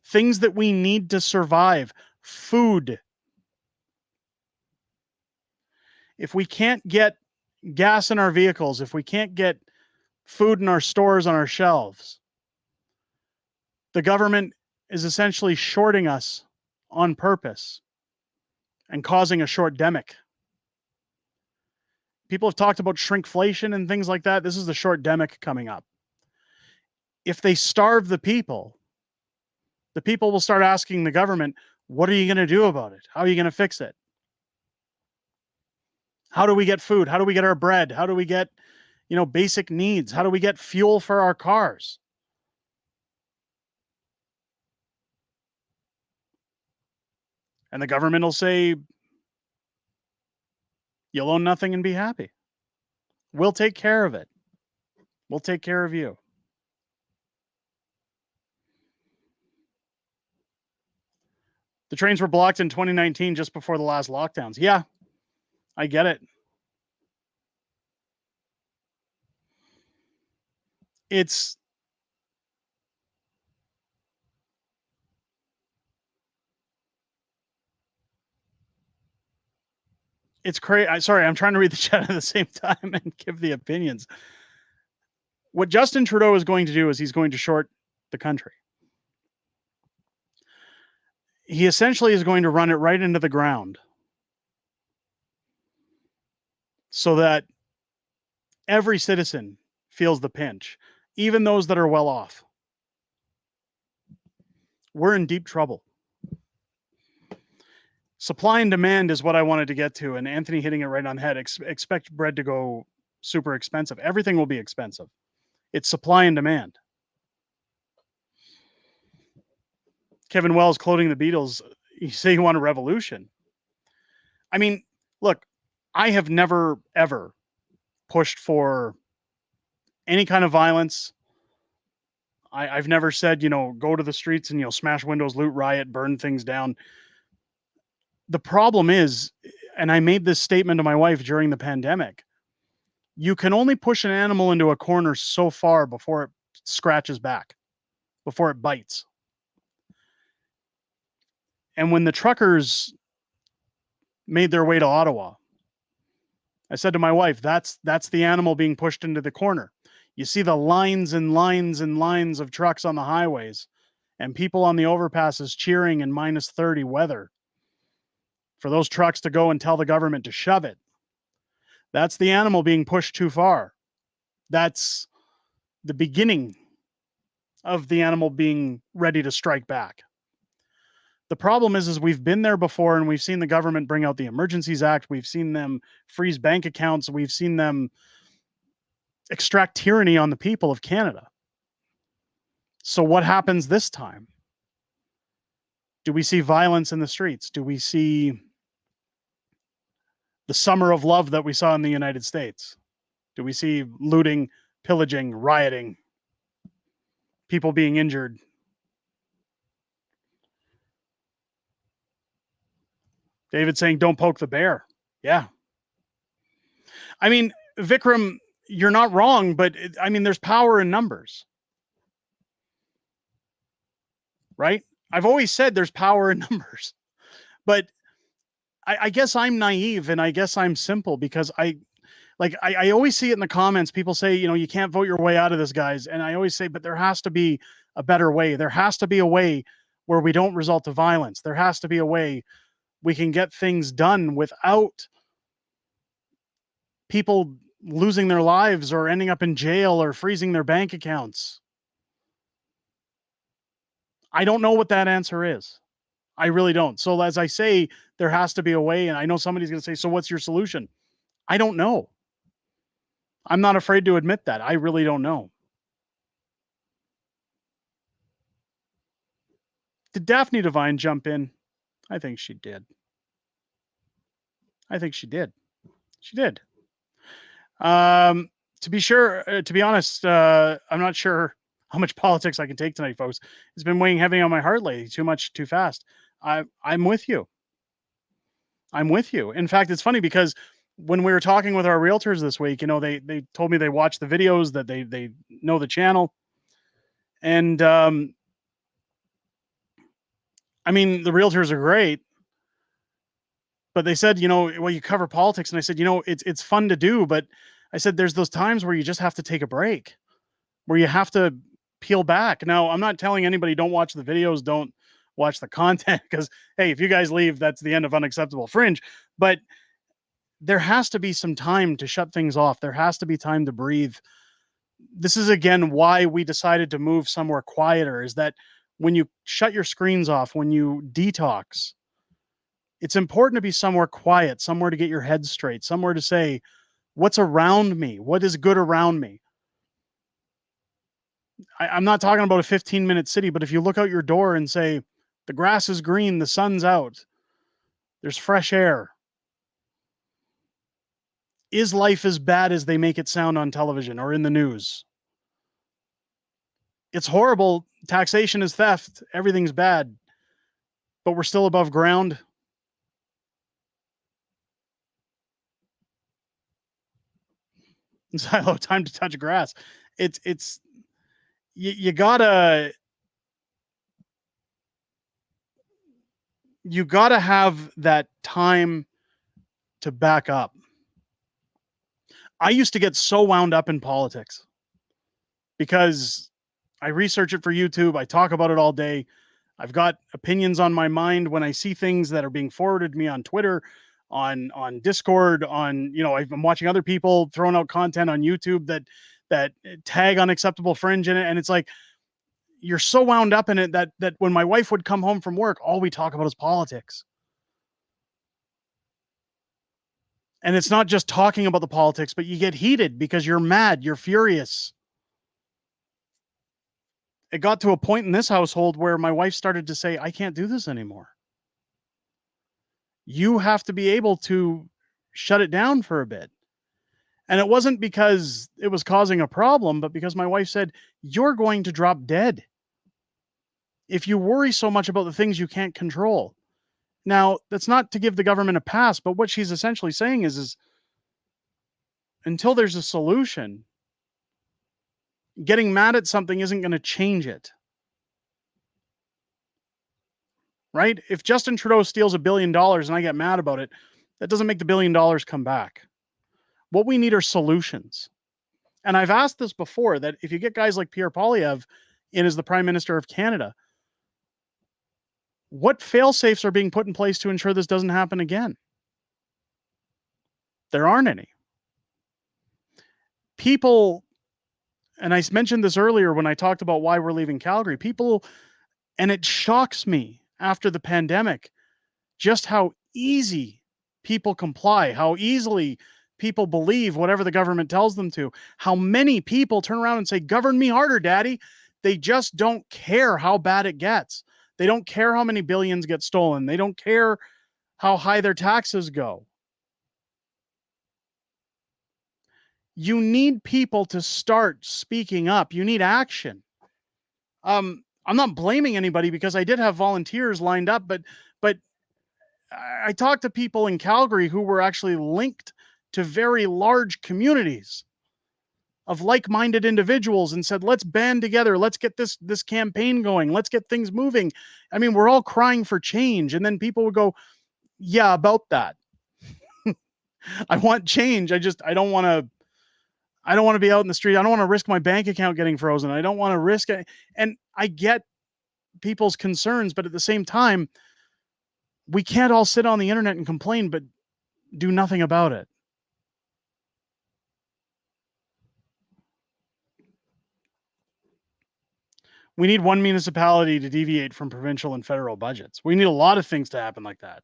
things that we need to survive, food. If we can't get gas in our vehicles, if we can't get food in our stores on our shelves, the government is essentially shorting us on purpose and causing a shortdemic. People have talked about shrinkflation and things like that. This is the shortdemic coming up. If they starve the people will start asking the government, what are you going to do about it? How are you going to fix it? How do we get food? How do we get our bread? How do we get, basic needs? How do we get fuel for our cars? And the government will say, you'll own nothing and be happy. We'll take care of it. We'll take care of you. The trains were blocked in 2019 just before the last lockdowns. Yeah, I get it. It's crazy. Sorry, I'm trying to read the chat at the same time and give the opinions. What Justin Trudeau is going to do is he's going to short the country. He essentially is going to run it right into the ground so that every citizen feels the pinch, even those that are well off. We're in deep trouble. Supply and demand is what I wanted to get to, and Anthony hitting it right on the head. Expect bread to go super expensive. Everything will be expensive. It's supply and demand. Kevin Wells quoting the Beatles, you say you want a revolution. I mean, look, I have never, ever pushed for any kind of violence. I've never said, go to the streets and, smash windows, loot, riot, burn things down. The problem is, and I made this statement to my wife during the pandemic, you can only push an animal into a corner so far before it scratches back, before it bites. And when the truckers made their way to Ottawa, I said to my wife, that's the animal being pushed into the corner. You see the lines and lines and lines of trucks on the highways and people on the overpasses cheering in -30 weather for those trucks to go and tell the government to shove it. That's the animal being pushed too far. That's the beginning of the animal being ready to strike back. The problem is we've been there before, and we've seen the government bring out the Emergencies Act. We've seen them freeze bank accounts. We've seen them extract tyranny on the people of Canada. So what happens this time? Do we see violence in the streets? Do we see the summer of love that we saw in the United States? Do we see looting, pillaging, rioting, people being injured? David saying, don't poke the bear. Yeah. I mean, Vikram, you're not wrong, but I mean, there's power in numbers, right? I've always said there's power in numbers, but I guess I'm naive and I guess I'm simple because I always see it in the comments. People say, you can't vote your way out of this, guys. And I always say, but there has to be a better way. There has to be a way where we don't resort to violence. There has to be a way we can get things done without people losing their lives or ending up in jail or freezing their bank accounts. I don't know what that answer is. I really don't. So as I say, there has to be a way. And I know somebody's going to say, so what's your solution? I don't know. I'm not afraid to admit that. I really don't know. Did Daphne Devine jump in? I think she did. I think she did. She did. To be honest, I'm not sure how much politics I can take tonight, folks. It's been weighing heavy on my heart lately. Too much, too fast. I'm with you. I'm with you. In fact, it's funny because when we were talking with our realtors this week, they told me they watched the videos, that they know the channel, and I mean, the realtors are great, but they said, well, you cover politics, and I said, it's fun to do, but I said there's those times where you just have to take a break, where you have to peel back. Now, I'm not telling anybody don't watch the videos, don't watch the content, because hey, if you guys leave, that's the end of Unacceptable Fringe. But there has to be some time to shut things off. There has to be time to breathe. This is again why we decided to move somewhere quieter, is that when you shut your screens off, when you detox, it's important to be somewhere quiet, somewhere to get your head straight, somewhere to say, what's around me? What is good around me? I'm not talking about a 15-minute city, but if you look out your door and say, the grass is green, the sun's out, there's fresh air. Is life as bad as they make it sound on television or in the news? It's horrible. Taxation is theft. Everything's bad. But we're still above ground. Silo, time to touch grass. You gotta have that time to back up. I used to get so wound up in politics because I research it for YouTube. I talk about it all day. I've got opinions on my mind when I see things that are being forwarded to me on Twitter, on Discord, I'm watching other people throwing out content on YouTube that tag Unacceptable Fringe in it. And it's like, you're so wound up in it that when my wife would come home from work, all we talk about is politics. And it's not just talking about the politics, but you get heated because you're mad, you're furious. It got to a point in this household where my wife started to say, I can't do this anymore. You have to be able to shut it down for a bit. And it wasn't because it was causing a problem, but because my wife said, you're going to drop dead if you worry so much about the things you can't control. Now, that's not to give the government a pass, but what she's essentially saying is until there's a solution, getting mad at something isn't going to change it. Right? If Justin Trudeau steals $1 billion and I get mad about it, that doesn't make the $1 billion come back. What we need are solutions. And I've asked this before, that if you get guys like Pierre Poilievre in as the Prime Minister of Canada, what fail-safes are being put in place to ensure this doesn't happen again? There aren't any. People, and I mentioned this earlier when I talked about why we're leaving Calgary, people, and it shocks me after the pandemic, just how easy people comply, how easily people believe whatever the government tells them to, how many people turn around and say, govern me harder, daddy. They just don't care how bad it gets. They don't care how many billions get stolen. They don't care how high their taxes go. You need people to start speaking up. You need action. I'm not blaming anybody because I did have volunteers lined up, but I talked to people in Calgary who were actually linked to very large communities of like-minded individuals and said, let's band together. Let's get this campaign going. Let's get things moving. I mean, we're all crying for change. And then people would go, yeah, about that. I want change. I don't want to be out in the street. I don't want to risk my bank account getting frozen. I don't want to risk it. And I get people's concerns, but at the same time, we can't all sit on the internet and complain, but do nothing about it. We need one municipality to deviate from provincial and federal budgets. We need a lot of things to happen like that.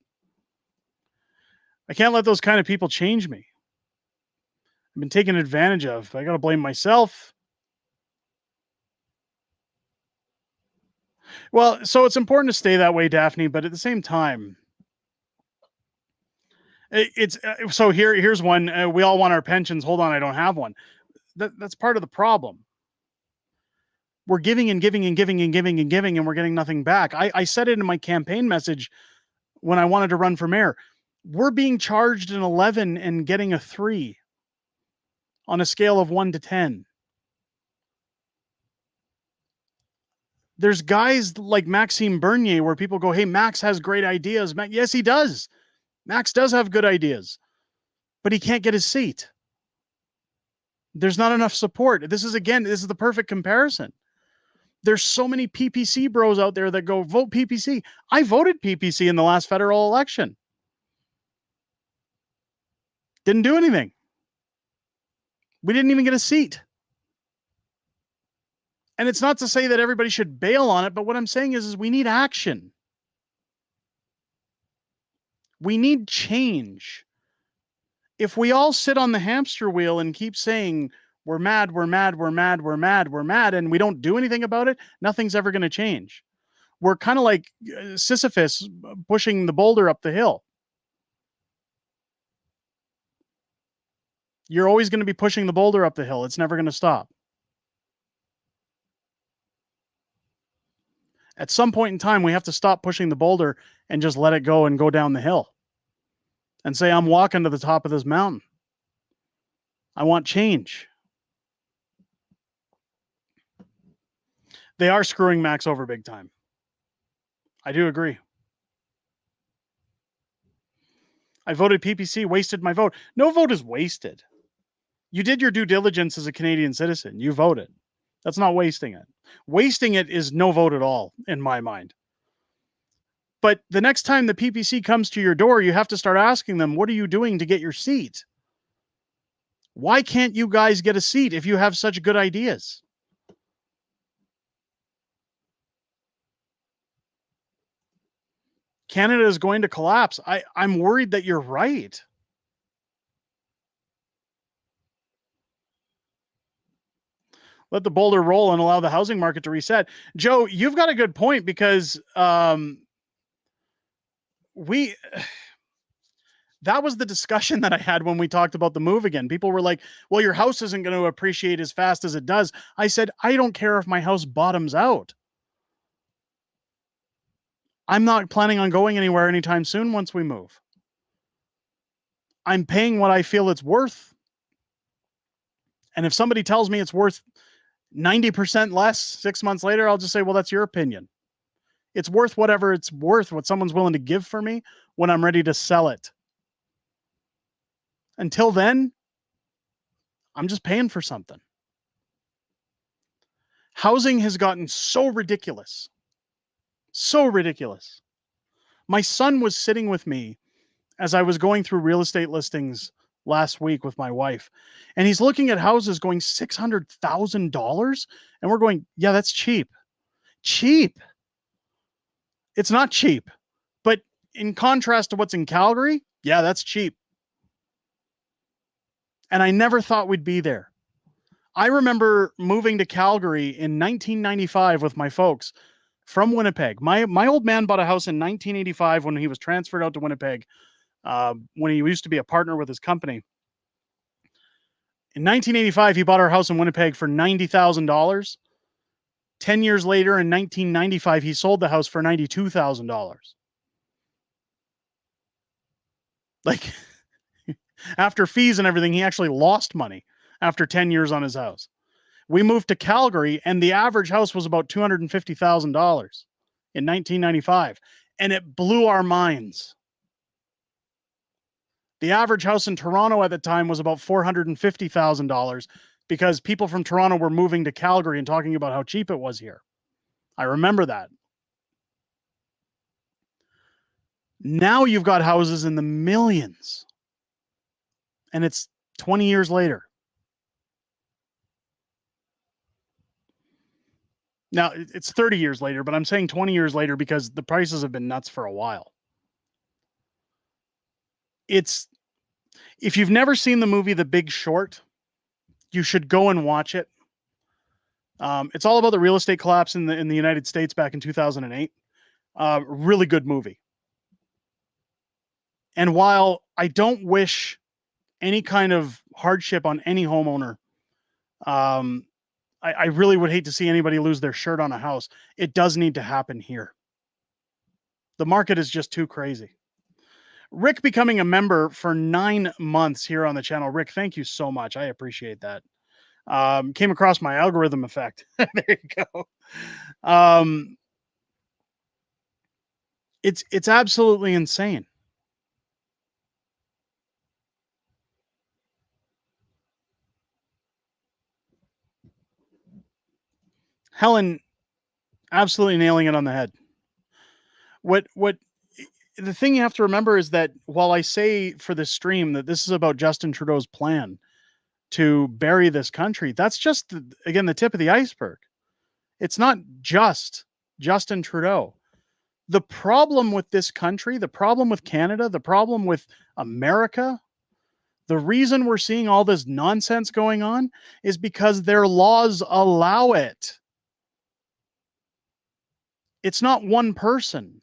I can't let those kind of people change me. I've been taken advantage of. I got to blame myself. Well, so it's important to stay that way, Daphne, but at the same time, it's so here's one. We all want our pensions. Hold on, I don't have one. That's part of the problem. We're giving and giving and giving and giving and giving, and we're getting nothing back. I said it in my campaign message when I wanted to run for mayor. We're being charged an 11 and getting a 3 on a scale of 1 to 10. There's guys like Maxime Bernier where people go, hey, Max has great ideas. Yes, he does. Max does have good ideas, but he can't get his seat. There's not enough support. This is the perfect comparison. There's so many PPC bros out there that go vote PPC. I voted PPC in the last federal election. Didn't do anything. We didn't even get a seat. And it's not to say that everybody should bail on it, but what I'm saying is we need action. We need change. If we all sit on the hamster wheel and keep saying, we're mad, we're mad, we're mad, we're mad, we're mad, and we don't do anything about it, nothing's ever going to change. We're kind of like Sisyphus pushing the boulder up the hill. You're always going to be pushing the boulder up the hill. It's never going to stop. At some point in time, we have to stop pushing the boulder and just let it go and go down the hill and say, I'm walking to the top of this mountain. I want change. They are screwing Max over big time. I do agree. I voted PPC, wasted my vote. No vote is wasted. You did your due diligence as a Canadian citizen. You voted. That's not wasting it. Wasting it is no vote at all, in my mind. But the next time the PPC comes to your door, you have to start asking them, what are you doing to get your seat? Why can't you guys get a seat if you have such good ideas? Canada is going to collapse. I'm worried that you're right. Let the boulder roll and allow the housing market to reset. Joe, you've got a good point because that was the discussion that I had when we talked about the move again. People were like, well, your house isn't going to appreciate as fast as it does. I said, I don't care if my house bottoms out. I'm not planning on going anywhere anytime soon once we move. I'm paying what I feel it's worth. And if somebody tells me it's worth 90% less 6 months later, I'll just say, well, that's your opinion. It's worth whatever it's worth, what someone's willing to give for me when I'm ready to sell it. Until then, I'm just paying for something. Housing has gotten so ridiculous. So ridiculous. My son was sitting with me as I was going through real estate listings last week with my wife, and he's looking at houses going $600,000, and we're going, yeah, that's cheap. Cheap. It's not cheap, but in contrast to what's in Calgary, yeah, that's cheap. And I never thought we'd be there. I remember moving to Calgary in 1995 with my folks from Winnipeg. My old man bought a house in 1985 when he was transferred out to Winnipeg, when he used to be a partner with his company. In 1985, he bought our house in Winnipeg for $90,000. 10 years later, in 1995, he sold the house for $92,000. Like, after fees and everything, he actually lost money after 10 years on his house. We moved to Calgary, and the average house was about $250,000 in 1995, and it blew our minds. The average house in Toronto at the time was about $450,000 because people from Toronto were moving to Calgary and talking about how cheap it was here. I remember that. Now you've got houses in the millions, and it's 20 years later. Now, it's 30 years later, but I'm saying 20 years later because the prices have been nuts for a while. If you've never seen the movie The Big Short, you should go and watch it. It's all about the real estate collapse in the United States back in 2008. Really good movie. And while I don't wish any kind of hardship on any homeowner, I really would hate to see anybody lose their shirt on a house. It does need to happen here. The market is just too crazy. Rick becoming a member for 9 months here on the channel. Rick, thank you so much. I appreciate that. Came across my algorithm effect. There you go. It's absolutely insane. Helen, absolutely nailing it on the head. What the thing you have to remember is that while I say for this stream that this is about Justin Trudeau's plan to bury this country, that's just, again, the tip of the iceberg. It's not just Justin Trudeau. The problem with this country, the problem with Canada, the problem with America, the reason we're seeing all this nonsense going on is because their laws allow it. It's not one person.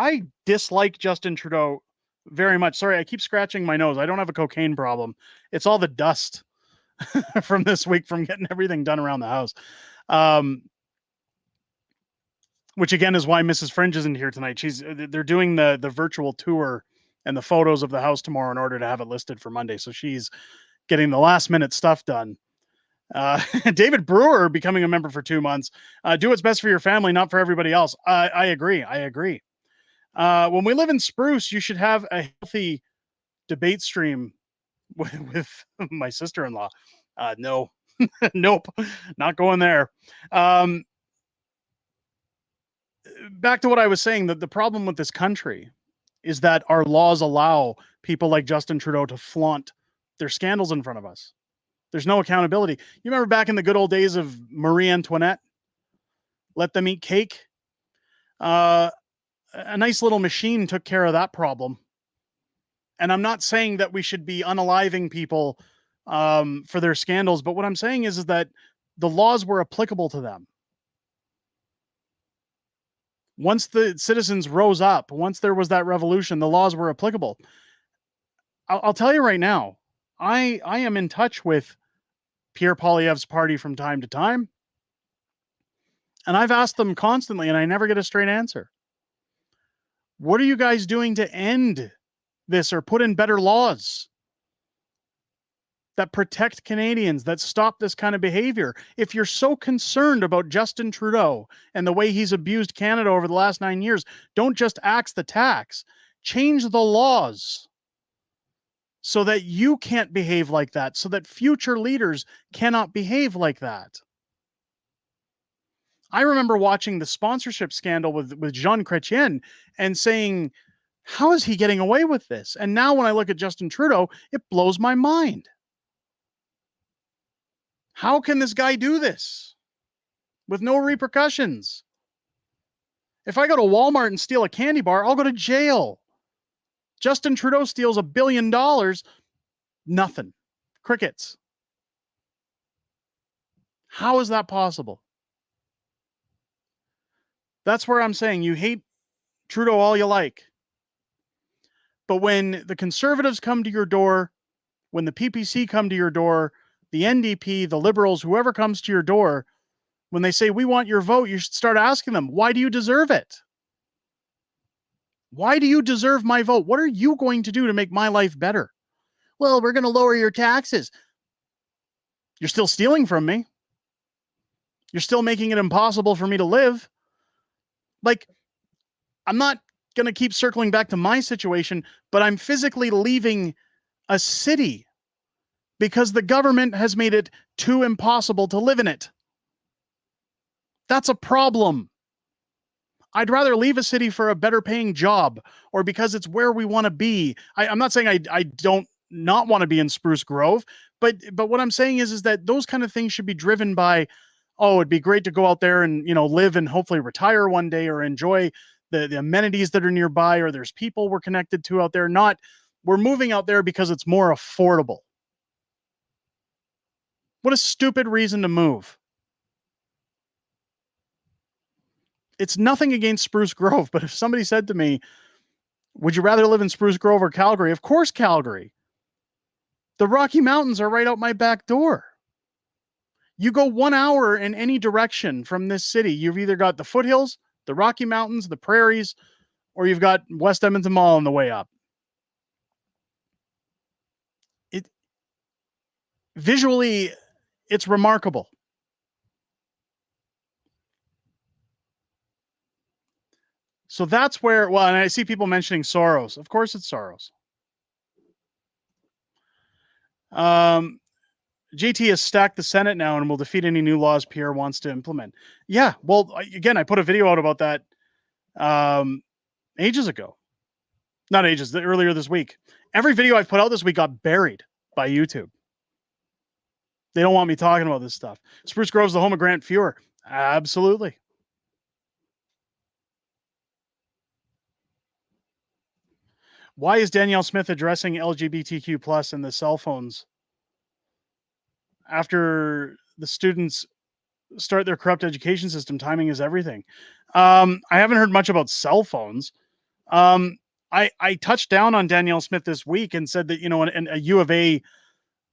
I dislike Justin Trudeau very much. Sorry, I keep scratching my nose. I don't have a cocaine problem. It's all the dust from this week from getting everything done around the house. Which again is why Mrs. Fringe isn't here tonight. They're doing the virtual tour and the photos of the house tomorrow in order to have it listed for Monday. So she's getting the last minute stuff done. David Brewer becoming a member for 2 months. Do what's best for your family, not for everybody else. I agree. When we live in Spruce, you should have a healthy debate stream with my sister-in-law. No, nope, not going there. Back to what I was saying, that the problem with this country is that our laws allow people like Justin Trudeau to flaunt their scandals in front of us. There's no accountability. You remember back in the good old days of Marie Antoinette? Let them eat cake. A nice little machine took care of that problem. And I'm not saying that we should be unaliving people for their scandals, but what I'm saying is that the laws were applicable to them. Once the citizens rose up, once there was that revolution, the laws were applicable. I'll tell you right now, I am in touch with Pierre Poilievre's party from time to time. And I've asked them constantly, and I never get a straight answer. What are you guys doing to end this or put in better laws that protect Canadians, that stop this kind of behavior? If you're so concerned about Justin Trudeau and the way he's abused Canada over the last 9 years, don't just axe the tax. Change the laws so that you can't behave like that, so that future leaders cannot behave like that. I remember watching the sponsorship scandal with Jean Chrétien and saying, how is he getting away with this? And now when I look at Justin Trudeau, it blows my mind. How can this guy do this with no repercussions? If I go to Walmart and steal a candy bar, I'll go to jail. Justin Trudeau steals $1 billion, nothing. Crickets. How is that possible? That's where I'm saying you hate Trudeau all you like. But when the Conservatives come to your door, when the PPC come to your door, the NDP, the Liberals, whoever comes to your door, when they say, we want your vote, you should start asking them, why do you deserve it? Why do you deserve my vote? What are you going to do to make my life better? Well, we're going to lower your taxes. You're still stealing from me. You're still making it impossible for me to live. Like, I'm not going to keep circling back to my situation, but I'm physically leaving a city because the government has made it too impossible to live in it. That's a problem. I'd rather leave a city for a better paying job or because it's where we want to be. I'm not saying I don't not want to be in Spruce Grove, but what I'm saying is that those kind of things should be driven by, oh, it'd be great to go out there and, you know, live and hopefully retire one day or enjoy the amenities that are nearby, or there's people we're connected to out there. Not we're moving out there because it's more affordable. What a stupid reason to move. It's nothing against Spruce Grove, but if somebody said to me, would you rather live in Spruce Grove or Calgary? Of course, Calgary. The Rocky Mountains are right out my back door. You go 1 hour in any direction from this city, you've either got the foothills, the Rocky Mountains, the prairies, or you've got West Edmonton Mall on the way up. Visually, it's remarkable. So that's where, well, and I see people mentioning Soros. Of course it's Soros. JT has stacked the Senate now and will defeat any new laws Pierre wants to implement. Yeah, well, again, I put a video out about that ages ago. Not ages, earlier this week. Every video I've put out this week got buried by YouTube. They don't want me talking about this stuff. Spruce Grove's the home of Grant Fuhrer. Absolutely. Why is Danielle Smith addressing LGBTQ plus and the cell phones after the students start their corrupt education system? Timing is everything. I haven't heard much about cell phones. I touched down on Danielle Smith this week and said that, you know, a U of A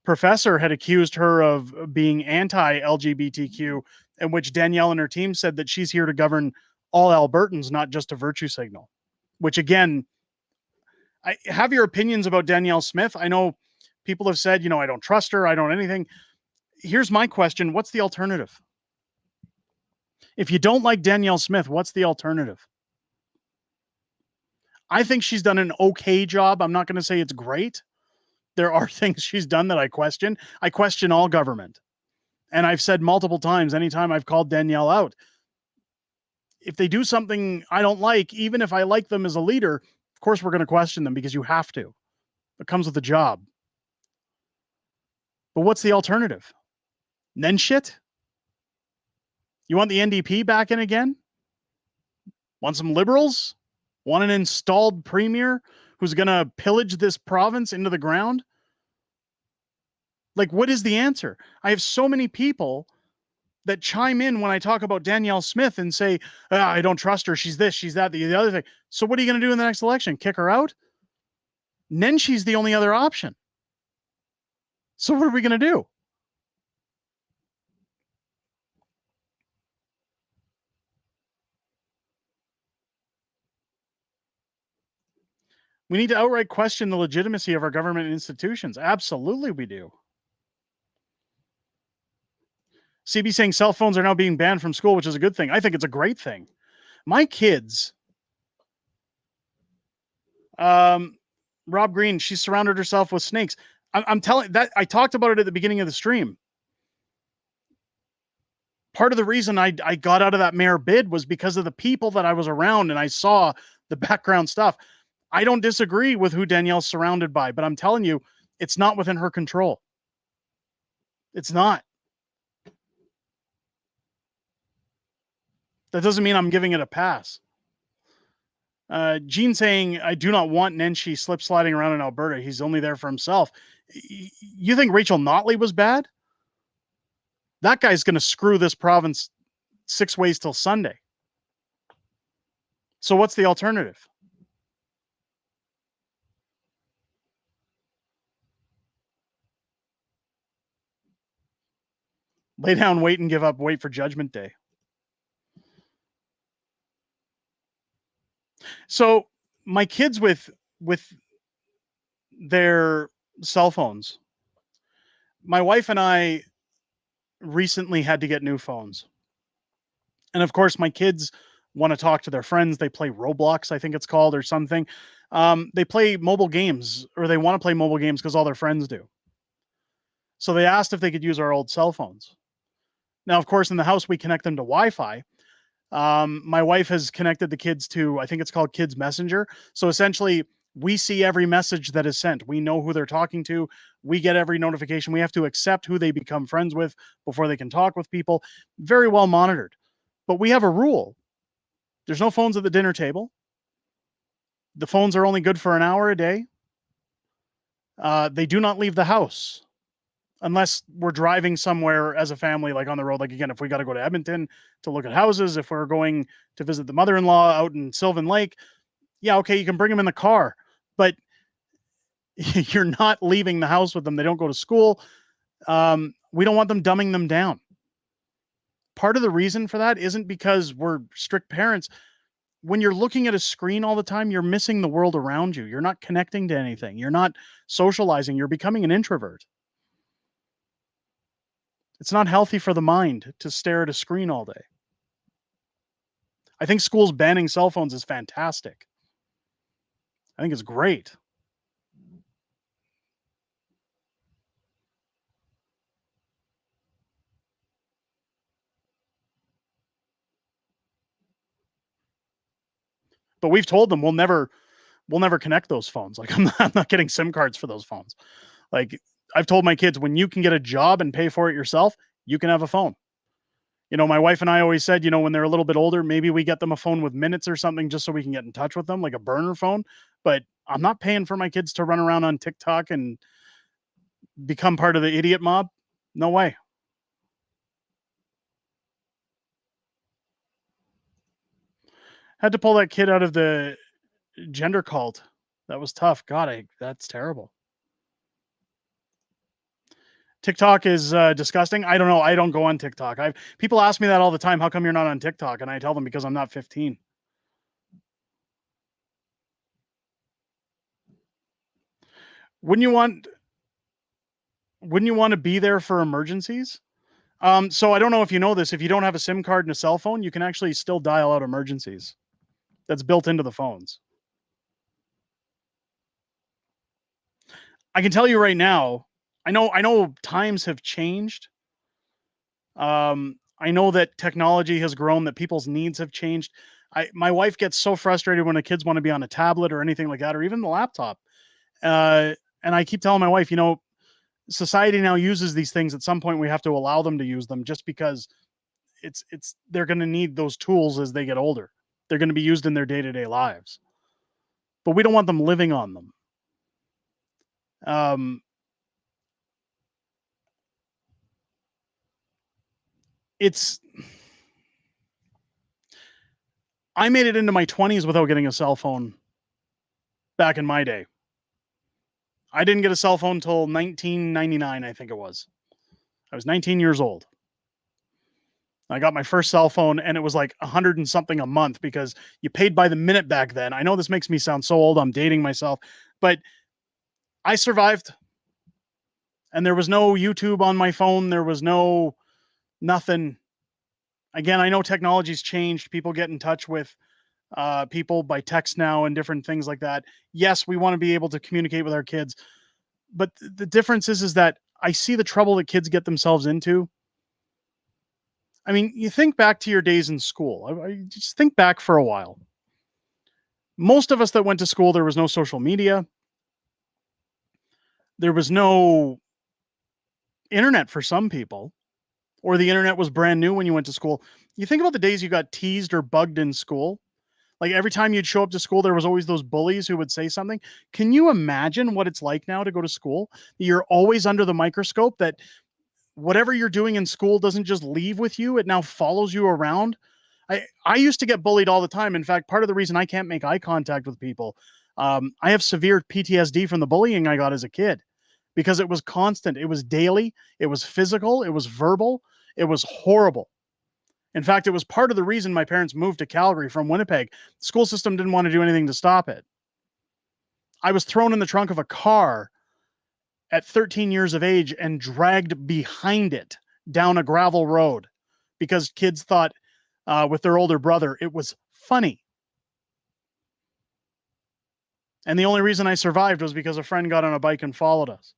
professor had accused her of being anti-LGBTQ, in which Danielle and her team said that she's here to govern all Albertans, not just a virtue signal. Which, again, I have your opinions about Danielle Smith. I know people have said, you know, I don't trust her, I don't anything. Here's my question. What's the alternative? If you don't like Danielle Smith, what's the alternative? I think she's done an okay job. I'm not going to say it's great. There are things she's done that I question. I question all government. And I've said multiple times, anytime I've called Danielle out, if they do something I don't like, even if I like them as a leader, of course we're going to question them because you have to. It comes with the job. But what's the alternative? Then shit? You want the NDP back in again? Want some liberals? Want an installed premier who's going to pillage this province into the ground? Like, what is the answer? I have so many people that chime in when I talk about Danielle Smith and say, I don't trust her. She's this, she's that, the other thing. So what are you going to do in the next election? Kick her out? And then she's the only other option. So what are we going to do? We need to outright question the legitimacy of our government institutions. Absolutely we do. CB saying cell phones are now being banned from school, which is a good thing. I think it's a great thing. My kids, Rob Green, she surrounded herself with snakes. I'm telling that I talked about it at the beginning of the stream. Part of the reason I got out of that mayor bid was because of the people that I was around and I saw the background stuff. I don't disagree with who Danielle's surrounded by, but I'm telling you, it's not within her control. It's not. That doesn't mean I'm giving it a pass. Gene saying, I do not want Nenshi slip sliding around in Alberta. He's only there for himself. You think Rachel Notley was bad? That guy's going to screw this province 6 ways till Sunday. So what's the alternative? Lay down, wait, and give up. Wait for Judgment Day. So my kids with their cell phones, my wife and I recently had to get new phones. And of course, my kids want to talk to their friends. They play Roblox, I think it's called, or something. They play mobile games, or they want to play mobile games because all their friends do. So they asked if they could use our old cell phones. Now, of course, in the house, we connect them to Wi-Fi. My wife has connected the kids to, I think it's called Kids Messenger. So essentially, we see every message that is sent. We know who they're talking to. We get every notification. We have to accept who they become friends with before they can talk with people. Very well monitored. But we have a rule. There's no phones at the dinner table. The phones are only good for an hour a day. They do not leave the house unless we're driving somewhere as a family, like on the road. Like, again, if we got to go to Edmonton to look at houses, if we're going to visit the mother-in-law out in Sylvan Lake, yeah, okay, you can bring them in the car, but you're not leaving the house with them. They don't go to school. We don't want them dumbing them down. Part of the reason for that isn't because we're strict parents. When you're looking at a screen all the time, you're missing the world around you. You're not connecting to anything. You're not socializing. You're becoming an introvert. It's not healthy for the mind to stare at a screen all day. I think schools banning cell phones is fantastic. I think it's great. But we've told them we'll never connect those phones. Like, I'm not getting SIM cards for those phones. Like, I've told my kids, when you can get a job and pay for it yourself, you can have a phone. You know, my wife and I always said, you know, when they're a little bit older, maybe we get them a phone with minutes or something just so we can get in touch with them, like a burner phone. But I'm not paying for my kids to run around on TikTok and become part of the idiot mob. No way. Had to pull that kid out of the gender cult. That was tough. God, that's terrible. TikTok is disgusting. I don't know. I don't go on TikTok. People ask me that all the time. How come you're not on TikTok? And I tell them because I'm not 15. Wouldn't you want to be there for emergencies? So I don't know if you know this. If you don't have a SIM card and a cell phone, you can actually still dial out emergencies. That's built into the phones. I can tell you right now, I know times have changed. I know that technology has grown, that people's needs have changed. My wife gets so frustrated when the kids want to be on a tablet or anything like that, or even the laptop. And I keep telling my wife, you know, society now uses these things. At some point, we have to allow them to use them, just because they're going to need those tools as they get older. They're going to be used in their day-to-day lives, but we don't want them living on them. I made it into my 20s without getting a cell phone back in my day. I didn't get a cell phone until 1999, I think it was. I was 19 years old. I got my first cell phone, and it was like 100 and something a month because you paid by the minute back then. I know this makes me sound so old. I'm dating myself, but I survived. And there was no YouTube on my phone. There was nothing. Again, I know technology's changed. People get in touch with people by text now and different things like that. Yes, we want to be able to communicate with our kids, but the difference is that I see the trouble that kids get themselves into. I mean, you think back to your days in school. I just think back for a while. Most of us that went to school, there was no social media. There was no internet for some people, or the internet was brand new when you went to school. You think about the days you got teased or bugged in school. Like, every time you'd show up to school, there was always those bullies who would say something. Can you imagine what it's like now to go to school? You're always under the microscope, that whatever you're doing in school doesn't just leave with you. It now follows you around. I used to get bullied all the time. In fact, part of the reason I can't make eye contact with people, I have severe PTSD from the bullying I got as a kid, because it was constant. It was daily. It was physical. It was verbal. It was horrible. In fact, it was part of the reason my parents moved to Calgary from Winnipeg. The school system didn't want to do anything to stop it. I was thrown in the trunk of a car at 13 years of age and dragged behind it down a gravel road because kids thought with their older brother it was funny. And the only reason I survived was because a friend got on a bike and followed us.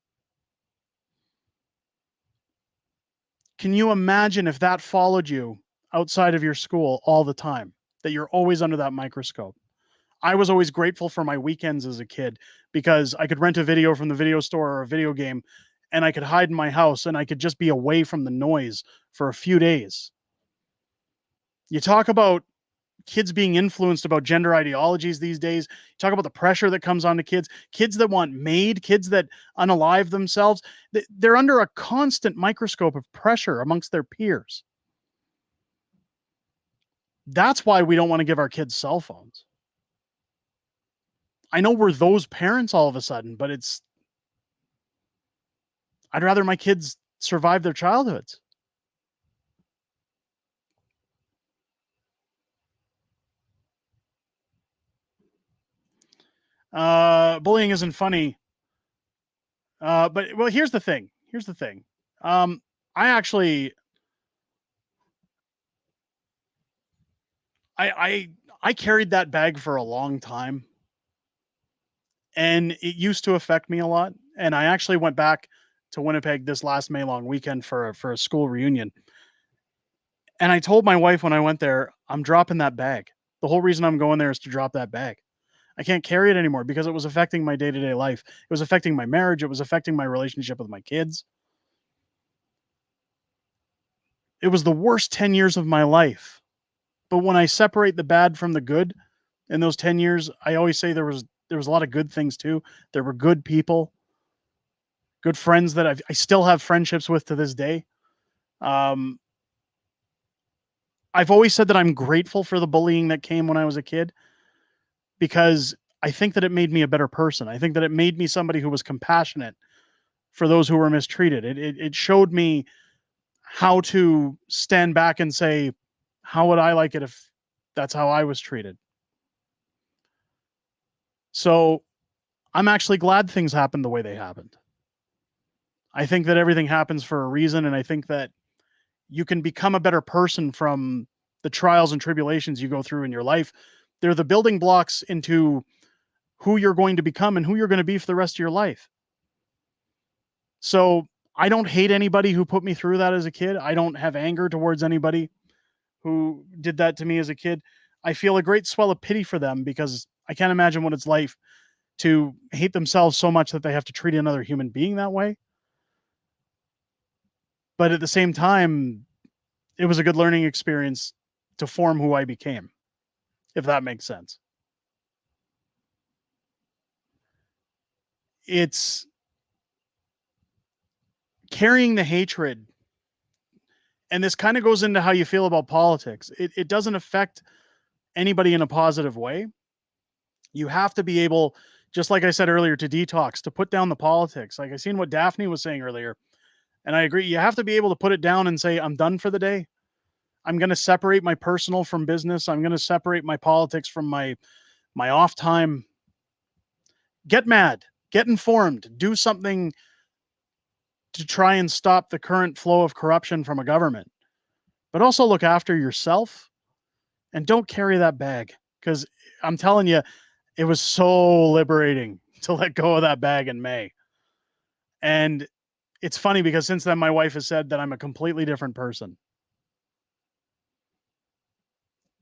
Can you imagine if that followed you outside of your school all the time, that you're always under that microscope? I was always grateful for my weekends as a kid because I could rent a video from the video store or a video game and I could hide in my house and I could just be away from the noise for a few days. You talk about kids being influenced about gender ideologies these days. You talk about the pressure that comes onto kids, kids that want made, kids that unalive themselves. They're under a constant microscope of pressure amongst their peers. That's why we don't want to give our kids cell phones. I know we're those parents all of a sudden, but I'd rather my kids survive their childhoods. Bullying isn't funny. But well, here's the thing. I actually, I carried that bag for a long time, and it used to affect me a lot. And I actually went back to Winnipeg this last May long weekend for a school reunion. And I told my wife when I went there, I'm dropping that bag. The whole reason I'm going there is to drop that bag. I can't carry it anymore because it was affecting my day-to-day life. It was affecting my marriage. It was affecting my relationship with my kids. It was the worst 10 years of my life. But when I separate the bad from the good in those 10 years, I always say there was a lot of good things too. There were good people, good friends that I still have friendships with to this day. I've always said that I'm grateful for the bullying that came when I was a kid because I think that it made me a better person. I think that it made me somebody who was compassionate for those who were mistreated. It showed me how to stand back and say, how would I like it if that's how I was treated? So I'm actually glad things happened the way they happened. I think that everything happens for a reason, and I think that you can become a better person from the trials and tribulations you go through in your life. They're the building blocks into who you're going to become and who you're going to be for the rest of your life. So I don't hate anybody who put me through that as a kid. I don't have anger towards anybody who did that to me as a kid. I feel a great swell of pity for them because I can't imagine what it's like to hate themselves so much that they have to treat another human being that way. But at the same time, it was a good learning experience to form who I became, if that makes sense. It's carrying the hatred, and this kind of goes into how you feel about politics. It doesn't affect anybody in a positive way. You have to be able, just like I said earlier, to detox, to put down the politics. Like I seen what Daphne was saying earlier, and I agree. You have to be able to put it down and say, I'm done for the day. I'm going to separate my personal from business. I'm going to separate my politics from my off time. Get mad, get informed, do something to try and stop the current flow of corruption from a government, but also look after yourself and don't carry that bag. Because I'm telling you, it was so liberating to let go of that bag in May. And it's funny because since then, my wife has said that I'm a completely different person.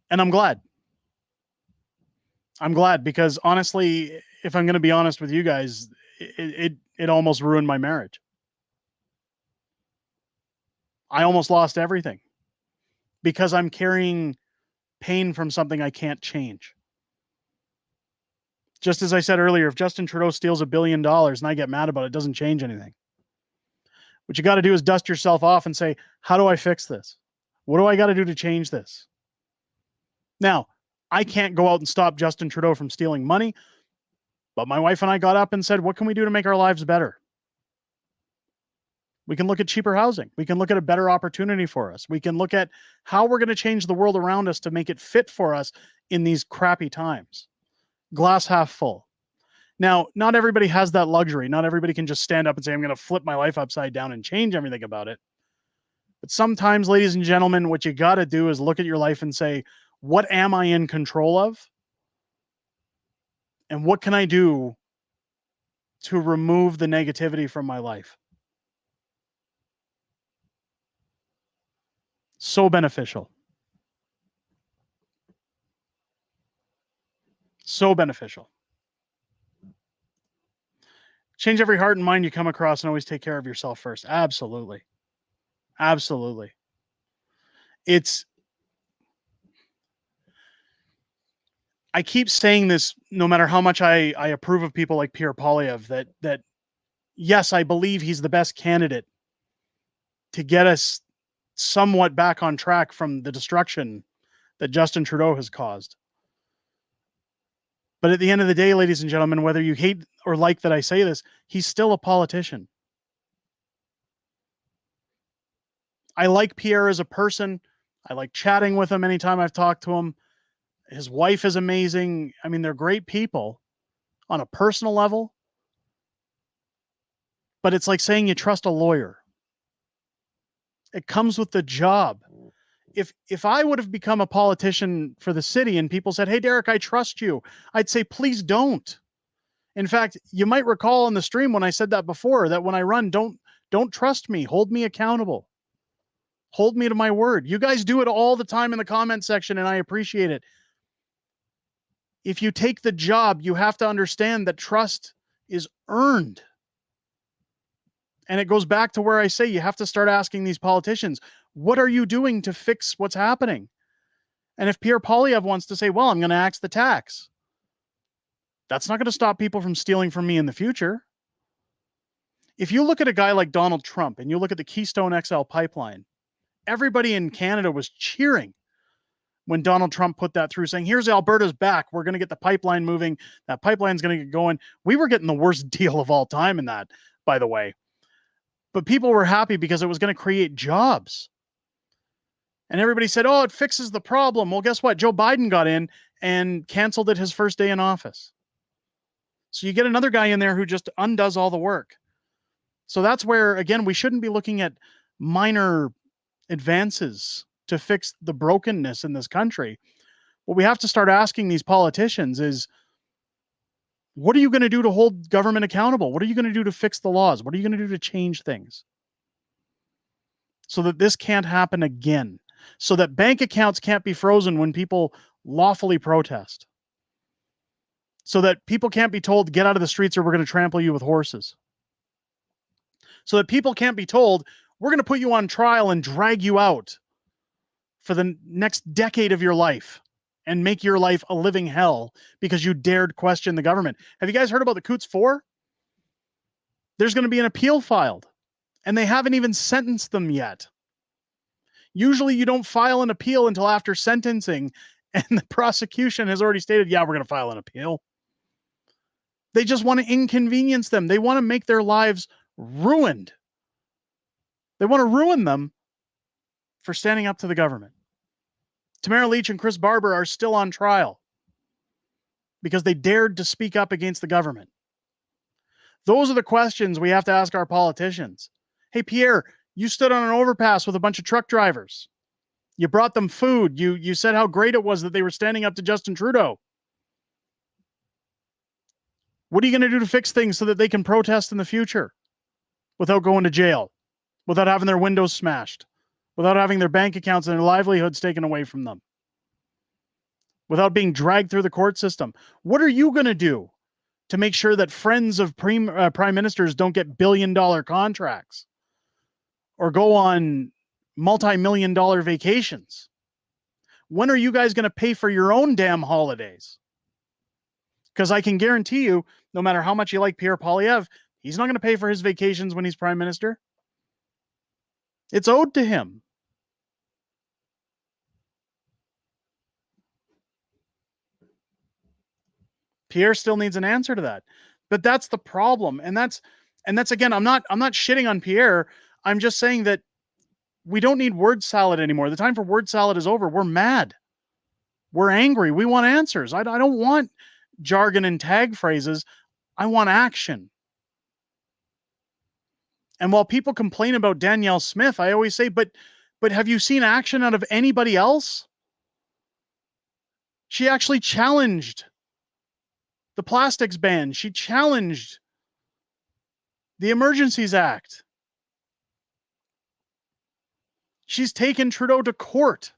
And I'm glad. I'm glad because honestly, if I'm going to be honest with you guys, it almost ruined my marriage. I almost lost everything because I'm carrying pain from something I can't change. Just as I said earlier, if Justin Trudeau steals $1 billion and I get mad about it, it doesn't change anything. What you got to do is dust yourself off and say, how do I fix this? What do I got to do to change this? Now, I can't go out and stop Justin Trudeau from stealing money, but my wife and I got up and said, what can we do to make our lives better? We can look at cheaper housing. We can look at a better opportunity for us. We can look at how we're going to change the world around us to make it fit for us in these crappy times. Glass half full. Now, not everybody has that luxury. Not everybody can just stand up and say, I'm going to flip my life upside down and change everything about it. But sometimes, ladies and gentlemen, what you got to do is look at your life and say, what am I in control of? And what can I do to remove the negativity from my life? So beneficial. So beneficial. Change every heart and mind you come across and always take care of yourself first. Absolutely. Absolutely. I keep saying this no matter how much I approve of people like Pierre Poilievre, that yes, I believe he's the best candidate to get us somewhat back on track from the destruction that Justin Trudeau has caused. But at the end of the day, ladies and gentlemen, whether you hate or like that I say this, he's still a politician. I like Pierre as a person. I like chatting with him anytime I've talked to him. His wife is amazing. I mean, they're great people on a personal level. But it's like saying you trust a lawyer. It comes with the job. If I would have become a politician for the city and people said, hey, Derek, I trust you, I'd say, please don't. In fact, you might recall in the stream when I said that before, that when I run, don't trust me. Hold me accountable. Hold me to my word. You guys do it all the time in the comment section, and I appreciate it. If you take the job, you have to understand that trust is earned. And it goes back to where I say you have to start asking these politicians, what are you doing to fix what's happening? And if Pierre Poilievre wants to say, well, I'm going to axe the tax, that's not going to stop people from stealing from me in the future. If you look at a guy like Donald Trump and you look at the Keystone XL pipeline, everybody in Canada was cheering when Donald Trump put that through, saying, here's Alberta's back. We're going to get the pipeline moving. That pipeline's going to get going. We were getting the worst deal of all time in that, by the way. But people were happy because it was going to create jobs. And everybody said, oh, it fixes the problem. Well, guess what? Joe Biden got in and canceled it his first day in office. So you get another guy in there who just undoes all the work. So that's where, again, we shouldn't be looking at minor advances to fix the brokenness in this country. What we have to start asking these politicians is, what are you going to do to hold government accountable? What are you going to do to fix the laws? What are you going to do to change things so that this can't happen again? So that bank accounts can't be frozen when people lawfully protest. So that people can't be told, get out of the streets or we're going to trample you with horses. So that people can't be told, we're going to put you on trial and drag you out for the next decade of your life and make your life a living hell because you dared question the government. Have you guys heard about the Coots 4? There's going to be an appeal filed, and they haven't even sentenced them yet. Usually you don't file an appeal until after sentencing, and the prosecution has already stated, yeah, we're going to file an appeal. They just want to inconvenience them. They want to make their lives ruined. They want to ruin them for standing up to the government. Tamara Leach and Chris Barber are still on trial because they dared to speak up against the government. Those are the questions we have to ask our politicians. Hey, Pierre, you stood on an overpass with a bunch of truck drivers. You brought them food. You said how great it was that they were standing up to Justin Trudeau. What are you going to do to fix things so that they can protest in the future without going to jail, without having their windows smashed, without having their bank accounts and their livelihoods taken away from them, without being dragged through the court system? What are you going to do to make sure that friends of prime ministers don't get billion-dollar contracts or go on multi-million-dollar vacations? When are you guys going to pay for your own damn holidays? Because I can guarantee you, no matter how much you like Pierre Poilievre, he's not going to pay for his vacations when he's prime minister. It's owed to him. Pierre still needs an answer to that. But that's the problem. And that's again, I'm not shitting on Pierre. I'm just saying that we don't need word salad anymore. The time for word salad is over. We're mad. We're angry. We want answers. I don't want jargon and tag phrases. I want action. And while people complain about Danielle Smith, I always say, but have you seen action out of anybody else? She actually challenged the plastics ban. She challenged the Emergencies Act. She's taken Trudeau to court.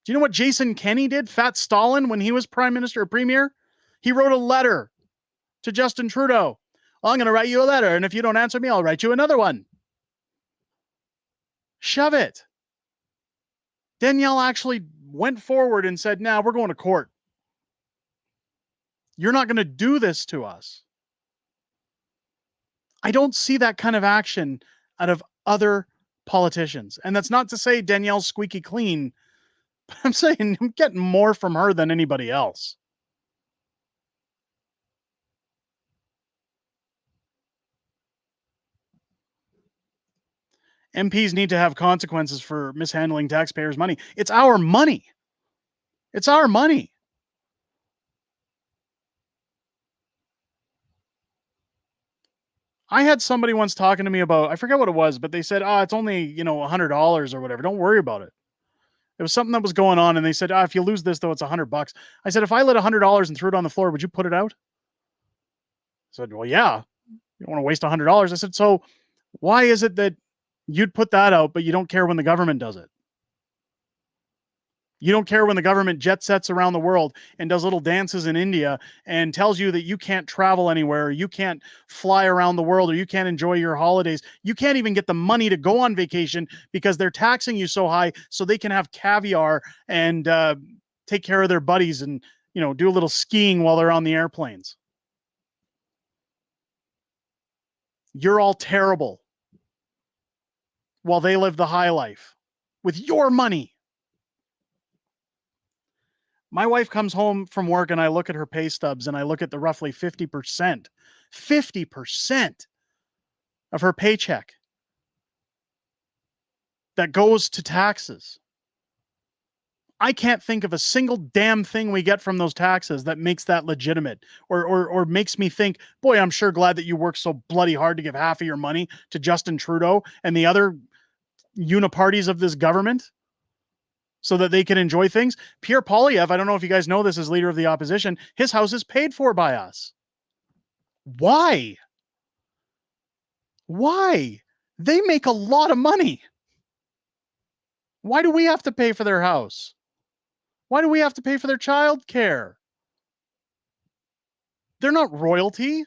Do you know what Jason Kenney did, Fat Stalin, when he was prime minister or premier? He wrote a letter to Justin Trudeau. Well, I'm going to write you a letter, and if you don't answer me, I'll write you another one. Shove it. Danielle actually went forward and said, nah, we're going to court. You're not going to do this to us. I don't see that kind of action out of other politicians. And that's not to say Danielle's squeaky clean, but I'm saying I'm getting more from her than anybody else. MPs need to have consequences for mishandling taxpayers' money. It's our money. It's our money. I had somebody once talking to me about, I forget what it was, but they said, it's only, $100 or whatever. Don't worry about it. It was something that was going on. And they said, if you lose this though, it's $100. I said, if I lit $100 and threw it on the floor, would you put it out? I said, well, yeah, you don't want to waste $100. I said, so why is it that you'd put that out, but you don't care when the government does it? You don't care when the government jet sets around the world and does little dances in India and tells you that you can't travel anywhere, or you can't fly around the world, or you can't enjoy your holidays. You can't even get the money to go on vacation because they're taxing you so high so they can have caviar and take care of their buddies and, do a little skiing while they're on the airplanes. You're all terrible while they live the high life with your money. My wife comes home from work and I look at her pay stubs and I look at the roughly 50% of her paycheck that goes to taxes. I can't think of a single damn thing we get from those taxes that makes that legitimate or makes me think, boy, I'm sure glad that you work so bloody hard to give half of your money to Justin Trudeau and the other uniparties of this government so that they can enjoy things. Pierre Poilievre, I don't know if you guys know this, as leader of the opposition, his house is paid for by us. Why? Why? They make a lot of money. Why do we have to pay for their house? Why do we have to pay for their child care? They're not royalty.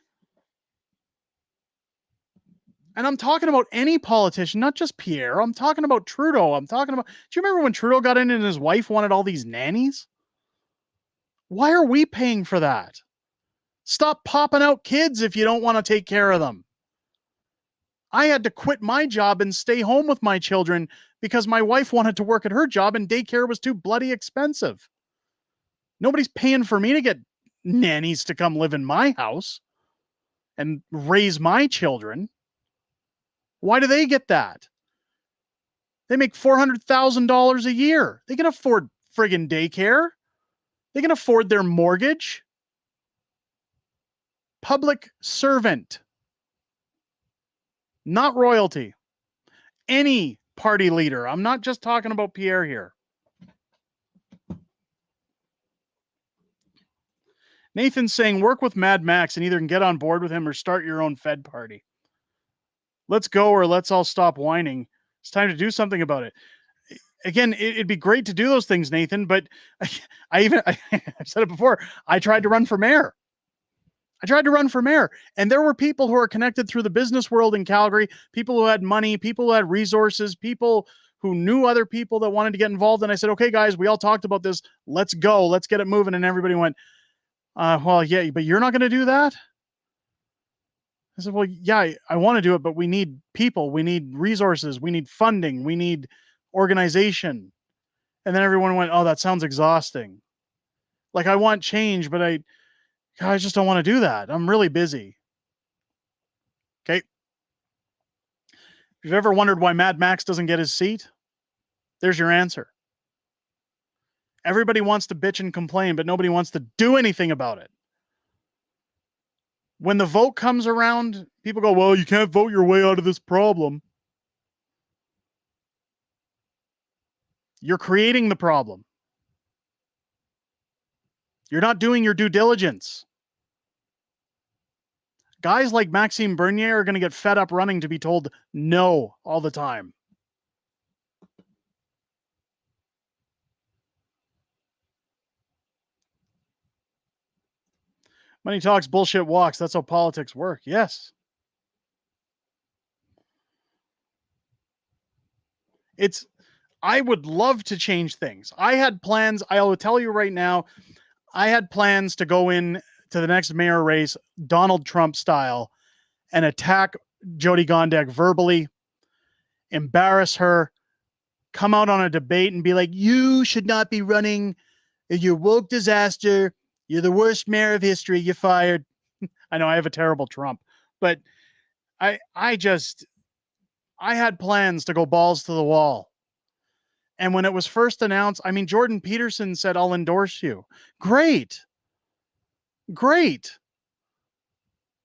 And I'm talking about any politician, not just Pierre. I'm talking about Trudeau. I'm talking about, do you remember when Trudeau got in and his wife wanted all these nannies? Why are we paying for that? Stop popping out kids if you don't want to take care of them. I had to quit my job and stay home with my children because my wife wanted to work at her job and daycare was too bloody expensive. Nobody's paying for me to get nannies to come live in my house and raise my children. Why do they get that? They make $400,000 a year. They can afford friggin' daycare. They can afford their mortgage. Public servant. Not royalty. Any party leader. I'm not just talking about Pierre here. Nathan's saying work with Mad Max and either can get on board with him or start your own Fed party. Let's go or let's all stop whining. It's time to do something about it. Again, it'd be great to do those things, Nathan, but I've said it before. I tried to run for mayor. And there were people who are connected through the business world in Calgary, people who had money, people who had resources, people who knew other people that wanted to get involved. And I said, okay, guys, we all talked about this. Let's go. Let's get it moving. And everybody went, well, yeah, but you're not going to do that? I said, well, yeah, I want to do it, but we need people. We need resources. We need funding. We need organization. And then everyone went, oh, that sounds exhausting. Like, I want change, but I just don't want to do that. I'm really busy. Okay. If you've ever wondered why Mad Max doesn't get his seat, there's your answer. Everybody wants to bitch and complain, but nobody wants to do anything about it. When the vote comes around, people go, well, you can't vote your way out of this problem. You're creating the problem. You're not doing your due diligence. Guys like Maxime Bernier are going to get fed up running to be told no all the time. Money talks, bullshit walks. That's how politics work. Yes. I would love to change things. I had plans. I will tell you right now, I had plans to go in to the next mayor race, Donald Trump style, and attack Jody Gondek verbally, embarrass her, come out on a debate and be like, you should not be running. You're woke disaster. You're the worst mayor of history. You're fired. I know I have a terrible Trump, but I had plans to go balls to the wall. And when it was first announced, I mean, Jordan Peterson said, I'll endorse you. Great. Great.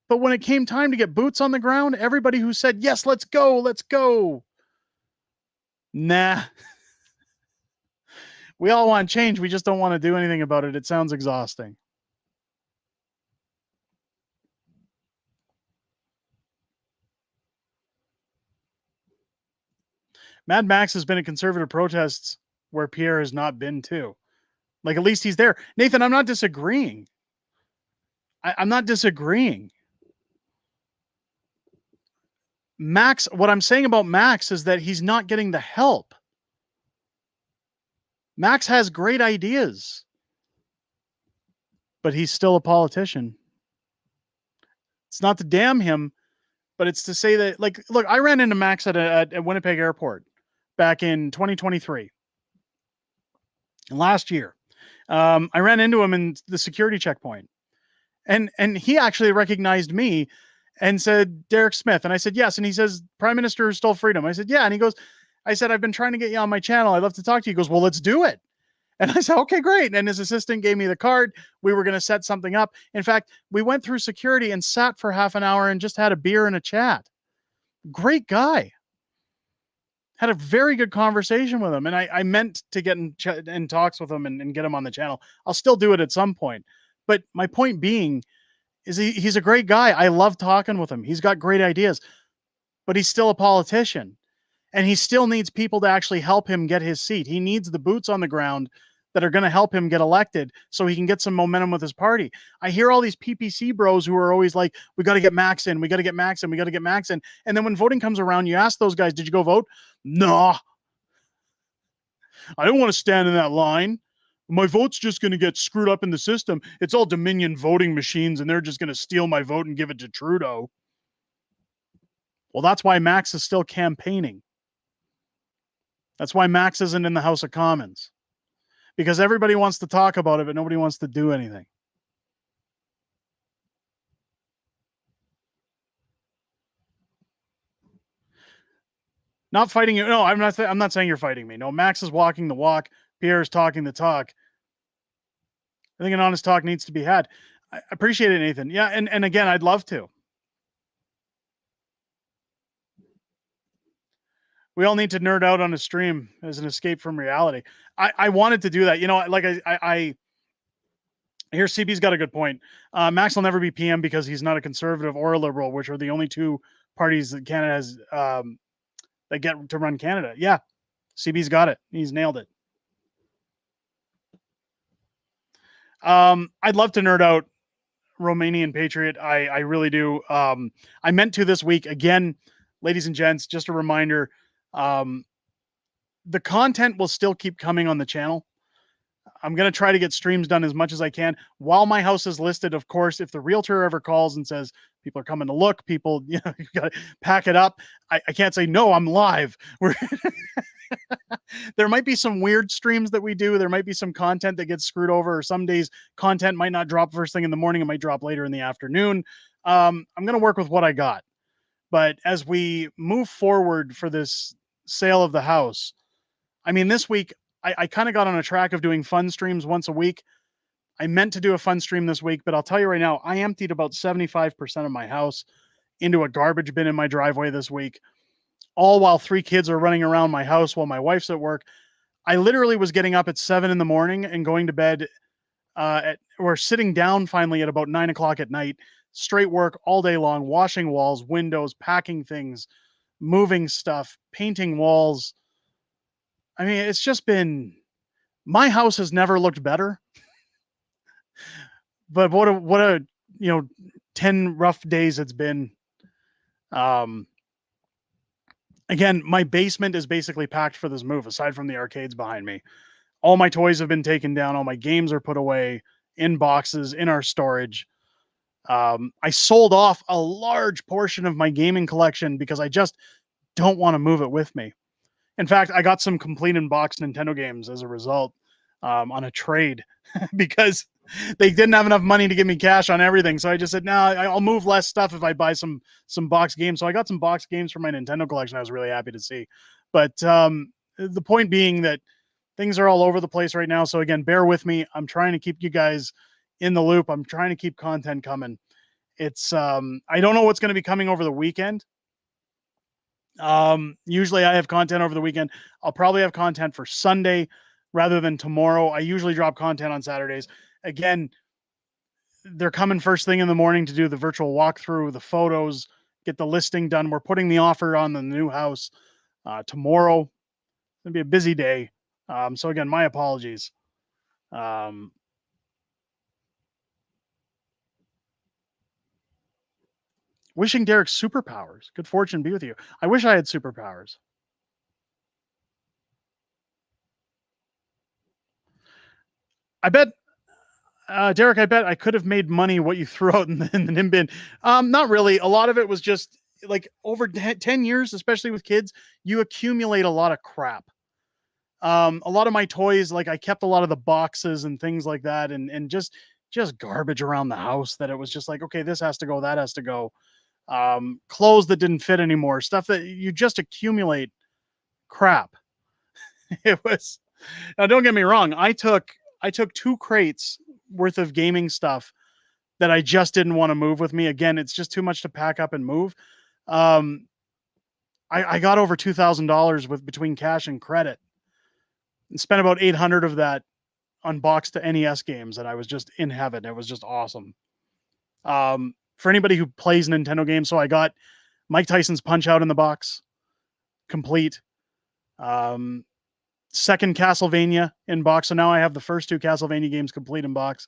But when it came time to get boots on the ground, everybody who said, yes, let's go. Nah. We all want change. We just don't want to do anything about it. It sounds exhausting. Mad Max has been at conservative protests where Pierre has not been too. Like, at least he's there. Nathan, I'm not disagreeing. I'm not disagreeing. Max, what I'm saying about Max is that he's not getting the help. Max has great ideas, but he's still a politician. It's not to damn him, but it's to say that, like, look, I ran into Max at Winnipeg Airport back in 2023. And last year, I ran into him in the security checkpoint, and he actually recognized me and said, Derek Smith. And I said, yes. And he says, Prime Minister stole freedom. I said, yeah. And he goes, I said, I've been trying to get you on my channel. I'd love to talk to you. He goes, well, let's do it. And I said, okay, great. And his assistant gave me the card. We were going to set something up. In fact, we went through security and sat for half an hour and just had a beer and a chat. Great guy. Had a very good conversation with him. And I meant to get in talks with him and get him on the channel. I'll still do it at some point. But my point being is he's a great guy. I love talking with him. He's got great ideas, but he's still a politician. And he still needs people to actually help him get his seat. He needs the boots on the ground that are going to help him get elected so he can get some momentum with his party. I hear all these PPC bros who are always like, we got to get Max in. We got to get Max in. We got to get Max in. And then when voting comes around, you ask those guys, did you go vote? Nah. I don't want to stand in that line. My vote's just going to get screwed up in the system. It's all Dominion voting machines, and they're just going to steal my vote and give it to Trudeau. Well, that's why Max is still campaigning. That's why Max isn't in the House of Commons. Because everybody wants to talk about it, but nobody wants to do anything. Not fighting you. No, I'm not saying you're fighting me. No, Max is walking the walk. Pierre is talking the talk. I think an honest talk needs to be had. I appreciate it, Nathan. Yeah, and again, I'd love to. We all need to nerd out on a stream as an escape from reality. I wanted to do that. You know, like I hear CB's got a good point. Max will never be PM because he's not a conservative or a liberal, which are the only two parties that Canada has that get to run Canada. Yeah, CB's got it. He's nailed it. I'd love to nerd out Romanian Patriot. I really do. I meant to this week. Again, ladies and gents, just a reminder, the content will still keep coming on the channel. I'm going to try to get streams done as much as I can while my house is listed. Of course, if the realtor ever calls and says people are coming to look, people, you know, you got to pack it up. I can't say, no, I'm live. There might be some weird streams that we do. There might be some content that gets screwed over, or some days content might not drop first thing in the morning. It might drop later in the afternoon. I'm going to work with what I got. But as we move forward for this sale of the house, I mean, this week, I kind of got on a track of doing fun streams once a week. I meant to do a fun stream this week, but I'll tell you right now, I emptied about 75% of my house into a garbage bin in my driveway this week, all while 3 kids are running around my house while my wife's at work. I literally was getting up at 7 in the morning and going to bed or sitting down finally at about 9 o'clock at night, straight work all day long, washing walls, windows, packing things, moving stuff, painting walls. I mean, it's just been, my house has never looked better, but what a, 10 rough days it's been. Again, my basement is basically packed for this move, aside from the arcades behind me. All my toys have been taken down. All my games are put away in boxes in our storage. I sold off a large portion of my gaming collection because I just don't want to move it with me. In fact, I got some complete in box Nintendo games as a result on a trade because they didn't have enough money to give me cash on everything. So I just said, no, I'll move less stuff if I buy some box games. So I got some box games for my Nintendo collection. I was really happy to see. But the point being that things are all over the place right now. So again, bear with me. I'm trying to keep you guys in the loop. I'm trying to keep content coming. It's I don't know what's going to be coming over the weekend. Usually I have content over the weekend. I'll probably have content for Sunday rather than tomorrow. I usually drop content on Saturdays. Again, they're coming first thing in the morning to do the virtual walkthrough, the photos, get the listing done. We're putting the offer on the new house tomorrow. It's gonna be a busy day. So again, my apologies. Wishing Derek superpowers. Good fortune be with you. I wish I had superpowers. I bet, Derek, I bet I could have made money what you threw out in the nim bin. Not really. A lot of it was just like over 10 years, especially with kids, you accumulate a lot of crap. A lot of my toys, like I kept a lot of the boxes and things like that, and just garbage around the house that it was just like, okay, this has to go, that has to go. Clothes that didn't fit anymore, stuff that you just accumulate crap. It was, now don't get me wrong. I took 2 crates worth of gaming stuff that I just didn't want to move with me. Again, it's just too much to pack up and move. I got over $2,000 with between cash and credit and spent about 800 of that on boxed NES games. And I was just in heaven. It was just awesome. For anybody who plays Nintendo games. So I got Mike Tyson's Punch Out in the box, complete. Second Castlevania in box. So now I have the first 2 Castlevania games complete in box.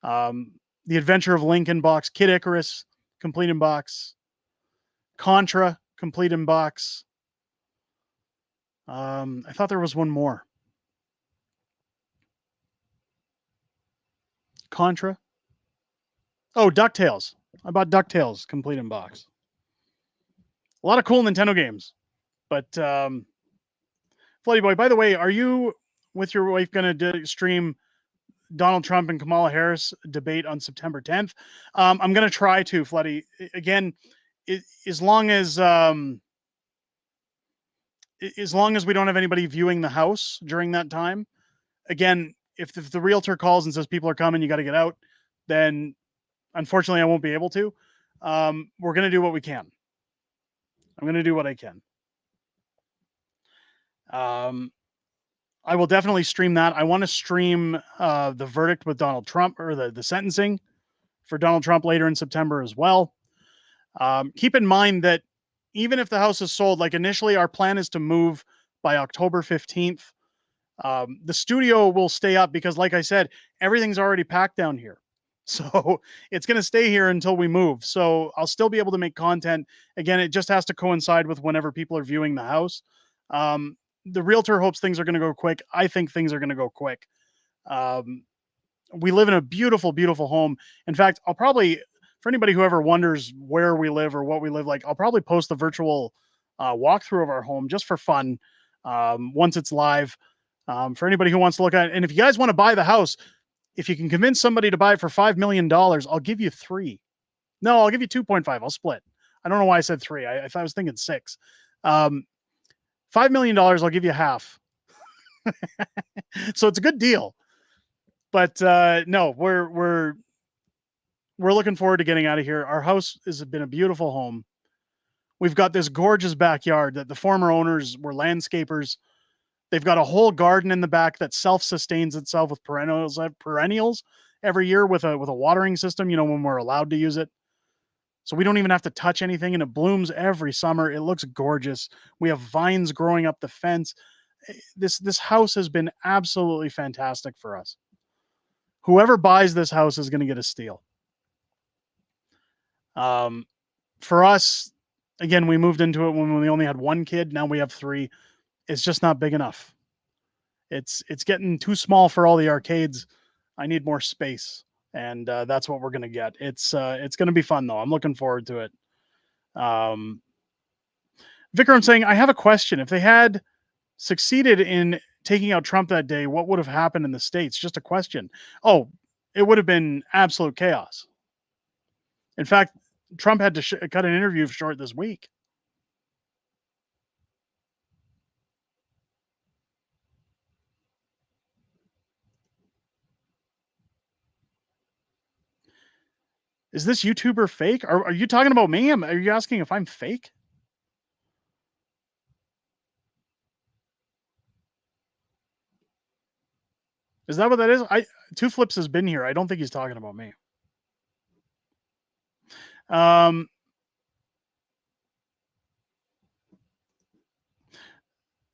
The Adventure of Link in box. Kid Icarus, complete in box. Contra, complete in box. I thought there was one more. Contra. Oh, DuckTales. I bought DuckTales, complete in box. A lot of cool Nintendo games. But, Floody Boy, by the way, are you with your wife going to stream Donald Trump and Kamala Harris debate on September 10th? I'm going to try to, Floody. Again, as long as we don't have anybody viewing the house during that time. Again, if the realtor calls and says people are coming, you got to get out, then unfortunately I won't be able to. We're going to do what we can. I'm going to do what I can. I will definitely stream that. I want to stream the verdict with Donald Trump, or the sentencing for Donald Trump later in September as well. Keep in mind that even if the house is sold, like initially our plan is to move by October 15th. The studio will stay up because, like I said, everything's already packed down here. So it's going to stay here until we move. So I'll still be able to make content. Again, it just has to coincide with whenever people are viewing the house. The realtor hopes things are going to go quick. I think things are going to go quick. We live in a beautiful, beautiful home. In fact, I'll probably, for anybody who ever wonders where we live or what we live like, I'll probably post the virtual walkthrough of our home just for fun once it's live. For anybody who wants to look at it. And if you guys want to buy the house, if you can convince somebody to buy it for $5 million, I'll give you 3. No, I'll give you 2.5. I'll split. I don't know why I said 3. I was thinking 6. $5 million, I'll give you half. So it's a good deal. But no, we're looking forward to getting out of here. Our house has been a beautiful home. We've got this gorgeous backyard that the former owners were landscapers. They've got a whole garden in the back that self-sustains itself with perennials every year with a watering system, when we're allowed to use it. So we don't even have to touch anything, and it blooms every summer. It looks gorgeous. We have vines growing up the fence. This house has been absolutely fantastic for us. Whoever buys this house is going to get a steal. For us, again, we moved into it when we only had one kid. Now we have three. It's just not big enough. It's getting too small for all the arcades. I need more space, and that's what we're gonna get. It's gonna be fun though. I'm looking forward to it. Vikram saying, I have a question. If they had succeeded in taking out Trump that day, what would have happened in the States? Just a question. Oh, it would have been absolute chaos. In fact, Trump had to cut an interview short this week. Is this YouTuber fake? Are you talking about me? Are you asking if I'm fake? Is that what that is? Two Flips has been here. I don't think he's talking about me.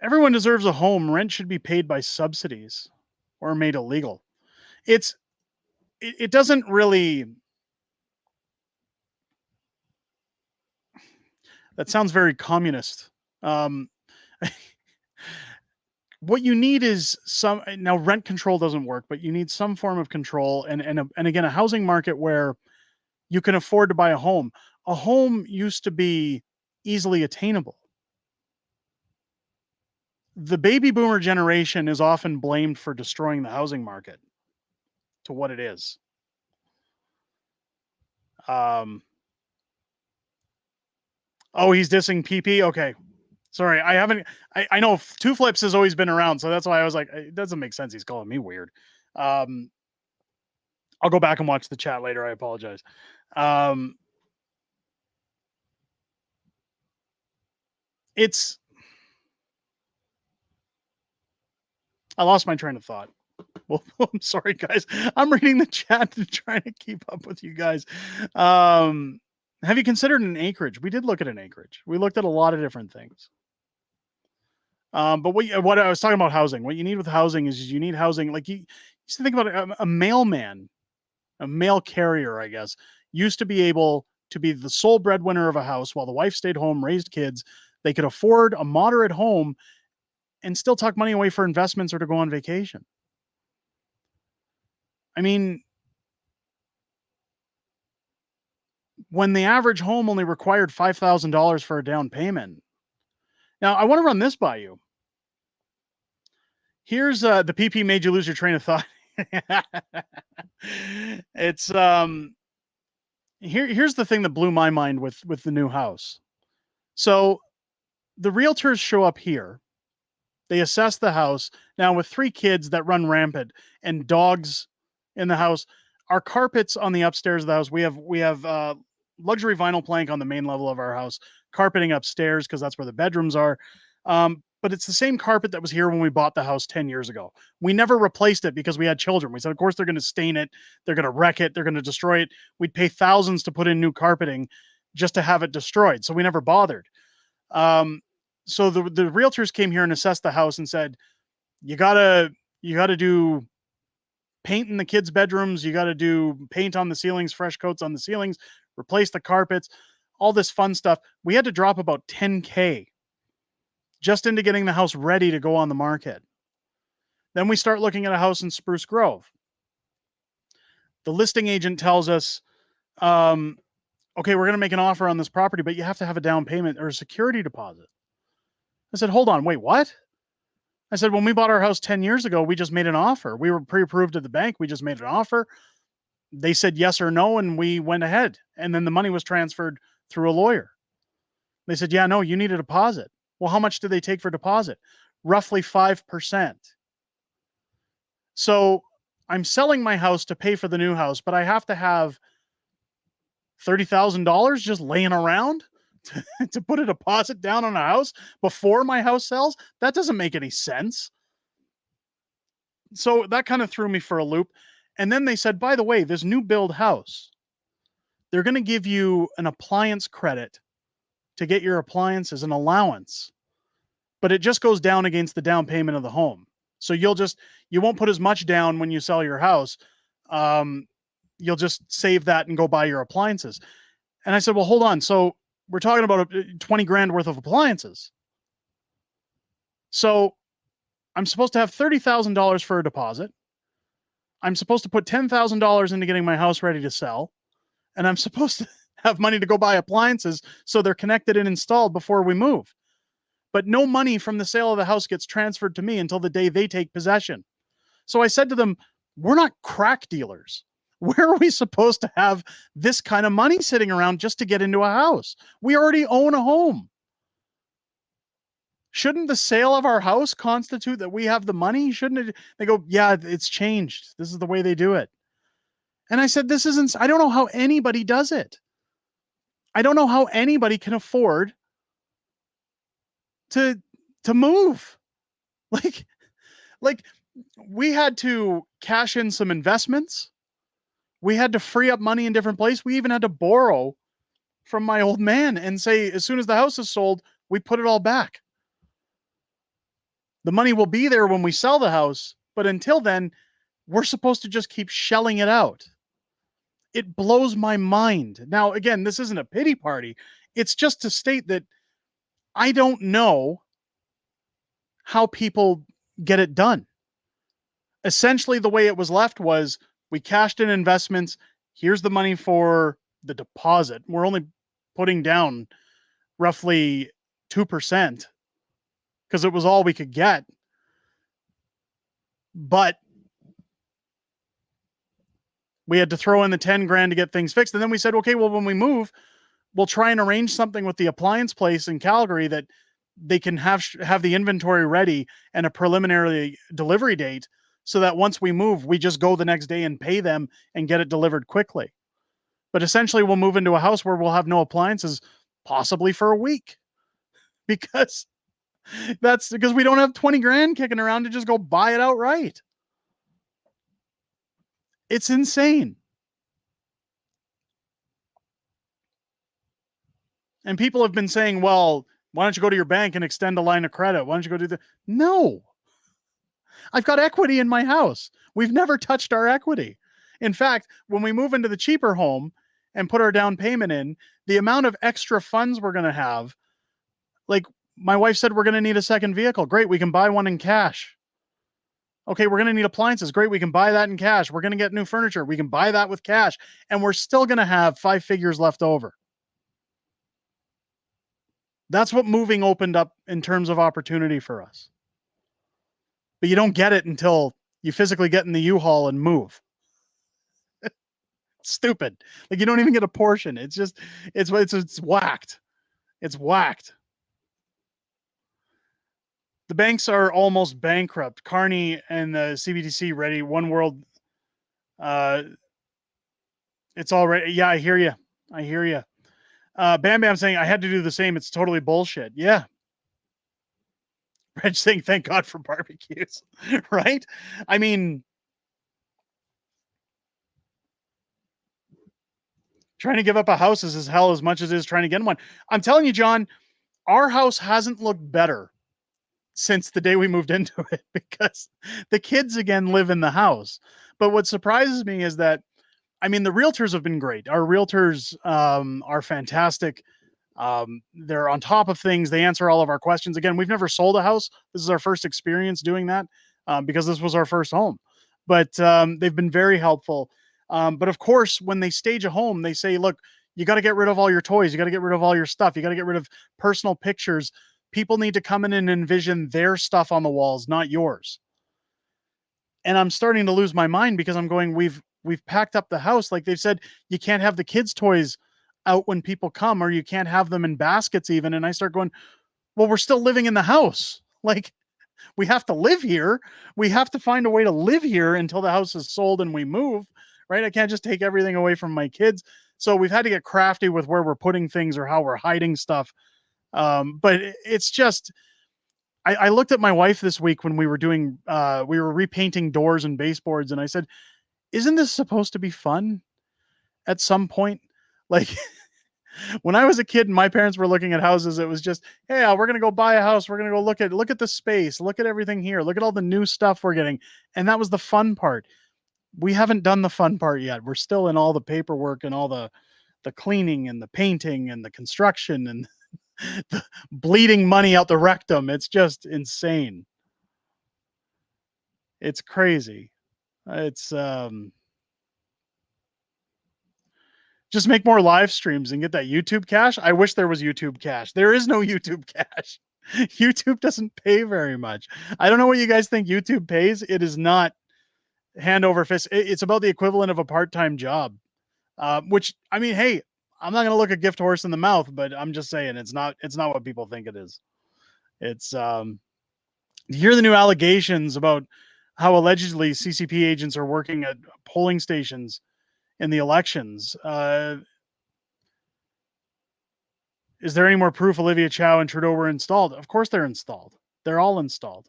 Everyone deserves a home. Rent should be paid by subsidies or made illegal. It doesn't really. That sounds very communist. What you need is now rent control doesn't work, but you need some form of control and again, a housing market where you can afford to buy a home. A home used to be easily attainable. The baby boomer generation is often blamed for destroying the housing market to what it is. Oh, he's dissing PP. Okay. Sorry, I haven't. I know Two Flips has always been around, so that's why I was like, it doesn't make sense. He's calling me weird. I'll go back and watch the chat later. I apologize. It's. I lost my train of thought. Well, I'm sorry, guys. I'm reading the chat and trying to keep up with you guys. Have you considered an acreage? We did look at an acreage. We looked at a lot of different things. But what I was talking about housing. What you need with housing is you need housing. Like you used to think about a mailman, a mail carrier, I guess, used to be able to be the sole breadwinner of a house while the wife stayed home, raised kids. They could afford a moderate home and still tuck money away for investments or to go on vacation. I mean, when the average home only required $5,000 for a down payment. Now, I want to run this by you. Here's the PP made you lose your train of thought. It's here's the thing that blew my mind with the new house. So the realtors show up here. They assess the house. Now with 3 kids that run rampant and dogs in the house, our carpets on the upstairs of the house, we have luxury vinyl plank on the main level of our house, carpeting upstairs because that's where the bedrooms are. But it's the same carpet that was here when we bought the house 10 years ago. We never replaced it because we had children. We said, of course, they're going to stain it. They're going to wreck it. They're going to destroy it. We'd pay thousands to put in new carpeting just to have it destroyed. So we never bothered. So the realtors came here and assessed the house and said, you gotta do paint in the kids' bedrooms. You got to do paint on the ceilings, fresh coats on the ceilings, replace the carpets, all this fun stuff. We had to drop about $10K just into getting the house ready to go on the market. Then we start looking at a house in Spruce Grove. The listing agent tells us, okay, we're going to make an offer on this property, but you have to have a down payment or a security deposit. I said, hold on, wait, what? I said, when we bought our house 10 years ago, we just made an offer. We were pre-approved at the bank. We just made an offer. They said yes or no, and we went ahead. And then the money was transferred through a lawyer. They said, yeah, no, you need a deposit. Well, how much do they take for deposit? Roughly 5%. So I'm selling my house to pay for the new house, but I have to have $30,000 just laying around to put a deposit down on a house before my house sells? That doesn't make any sense. So that kind of threw me for a loop. And then they said, by the way, this new build house, they're going to give you an appliance credit to get your appliances, an allowance, but it just goes down against the down payment of the home. So you won't put as much down when you sell your house. You'll just save that and go buy your appliances. And I said, well, hold on. So we're talking about 20 grand worth of appliances. So I'm supposed to have $30,000 for a deposit. I'm supposed to put $10,000 into getting my house ready to sell. And I'm supposed to have money to go buy appliances so they're connected and installed before we move. But no money from the sale of the house gets transferred to me until the day they take possession. So I said to them, we're not crack dealers. Where are we supposed to have this kind of money sitting around just to get into a house? We already own a home. Shouldn't the sale of our house constitute that we have the money? Shouldn't it? They go, yeah, it's changed. This is the way they do it. And I said, I don't know how anybody does it. I don't know how anybody can afford to move. Like we had to cash in some investments. We had to free up money in different places. We even had to borrow from my old man and say, as soon as the house is sold, we put it all back. The money will be there when we sell the house, but until then, we're supposed to just keep shelling it out. It blows my mind. Now, again, this isn't a pity party. It's just to state that I don't know how people get it done. Essentially, the way it was left was we cashed in investments. Here's the money for the deposit. We're only putting down roughly 2% because it was all we could get. But we had to throw in the 10 grand to get things fixed. And then we said, okay, well, when we move, we'll try and arrange something with the appliance place in Calgary that they can have the inventory ready and a preliminary delivery date so that once we move, we just go the next day and pay them and get it delivered quickly. But essentially, we'll move into a house where we'll have no appliances possibly for a week because we don't have 20 grand kicking around to just go buy it outright. It's insane. And people have been saying, well, why don't you go to your bank and extend a line of credit? Why don't you go do that? No. I've got equity in my house. We've never touched our equity. In fact, when we move into the cheaper home and put our down payment in, the amount of extra funds we're going to have, like my wife said, we're going to need a second vehicle. Great. We can buy one in cash. Okay, we're going to need appliances. Great. We can buy that in cash. We're going to get new furniture. We can buy that with cash. And we're still going to have 5 figures left over. That's what moving opened up in terms of opportunity for us. But you don't get it until you physically get in the U-Haul and move. Stupid. Like you don't even get a portion. It's just, it's whacked. It's whacked. The banks are almost bankrupt. Carney and the CBDC ready. One World. It's already. Yeah, I hear you. I hear you. Bam Bam saying I had to do the same. It's totally bullshit. Yeah. Reg saying thank God for barbecues. Right? I mean, trying to give up a house is as hell as much as it is trying to get one. I'm telling you, John, our house hasn't looked better since the day we moved into it because the kids again live in the house. But what surprises me is that, I mean, the realtors have been great. Our realtors are fantastic. They're on top of things. They answer all of our questions. Again, we've never sold a house. This is our first experience doing that because this was our first home. But they've been very helpful. But of course, when they stage a home, they say, look, you got to get rid of all your toys. You got to get rid of all your stuff. You got to get rid of personal pictures. People need to come in and envision their stuff on the walls, not yours. And I'm starting to lose my mind because I'm going, we've packed up the house. Like they've said, you can't have the kids' toys out when people come, or you can't have them in baskets even. And I start going, well, we're still living in the house. Like we have to live here. We have to find a way to live here until the house is sold and we move, right? I can't just take everything away from my kids. So we've had to get crafty with where we're putting things or how we're hiding stuff. But it's just, I looked at my wife this week when we were doing, we were repainting doors and baseboards, and I said, isn't this supposed to be fun at some point? Like, when I was a kid and my parents were looking at houses, it was just, hey, we're going to go buy a house. We're going to go look at the space, look at everything here, look at all the new stuff we're getting. And that was the fun part. We haven't done the fun part yet. We're still in all the paperwork and all the cleaning and the painting and the construction and the bleeding money out the rectum. It's just insane. It's crazy. It's just make more live streams and get that YouTube cash. I wish there was YouTube cash. There is no YouTube cash. YouTube doesn't pay very much. I don't know what you guys think YouTube pays. It is not hand over fist. It's about the equivalent of a part-time job. Which, I mean, hey, I'm not going to look a gift horse in the mouth, but I'm just saying it's not what people think it is. It's you hear the new allegations about how allegedly CCP agents are working at polling stations in the elections. Is there any more proof Olivia Chow and Trudeau were installed? Of course they're installed. They're all installed.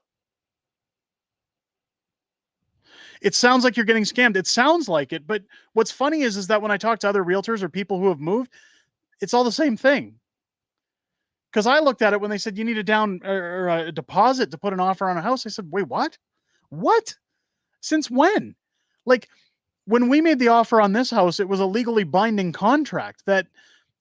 It sounds like you're getting scammed. It sounds like it, but what's funny is that when I talk to other realtors or people who have moved, it's all the same thing. Because I looked at it when they said you need a down or a deposit to put an offer on a house. I said, wait, what? What? Since when? Like, when we made the offer on this house, it was a legally binding contract that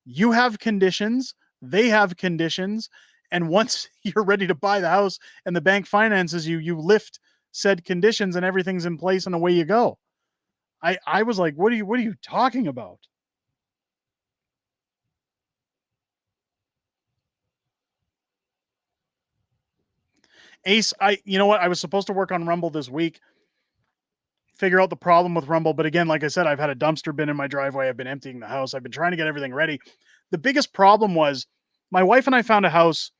you have conditions, they have conditions, and once you're ready to buy the house and the bank finances you, you lift said conditions and everything's in place and away you go. I was like, what are you talking about? Ace, you know what? I was supposed to work on Rumble this week, figure out the problem with Rumble. But again, like I said, I've had a dumpster bin in my driveway. I've been emptying the house. I've been trying to get everything ready. The biggest problem was my wife and I found a house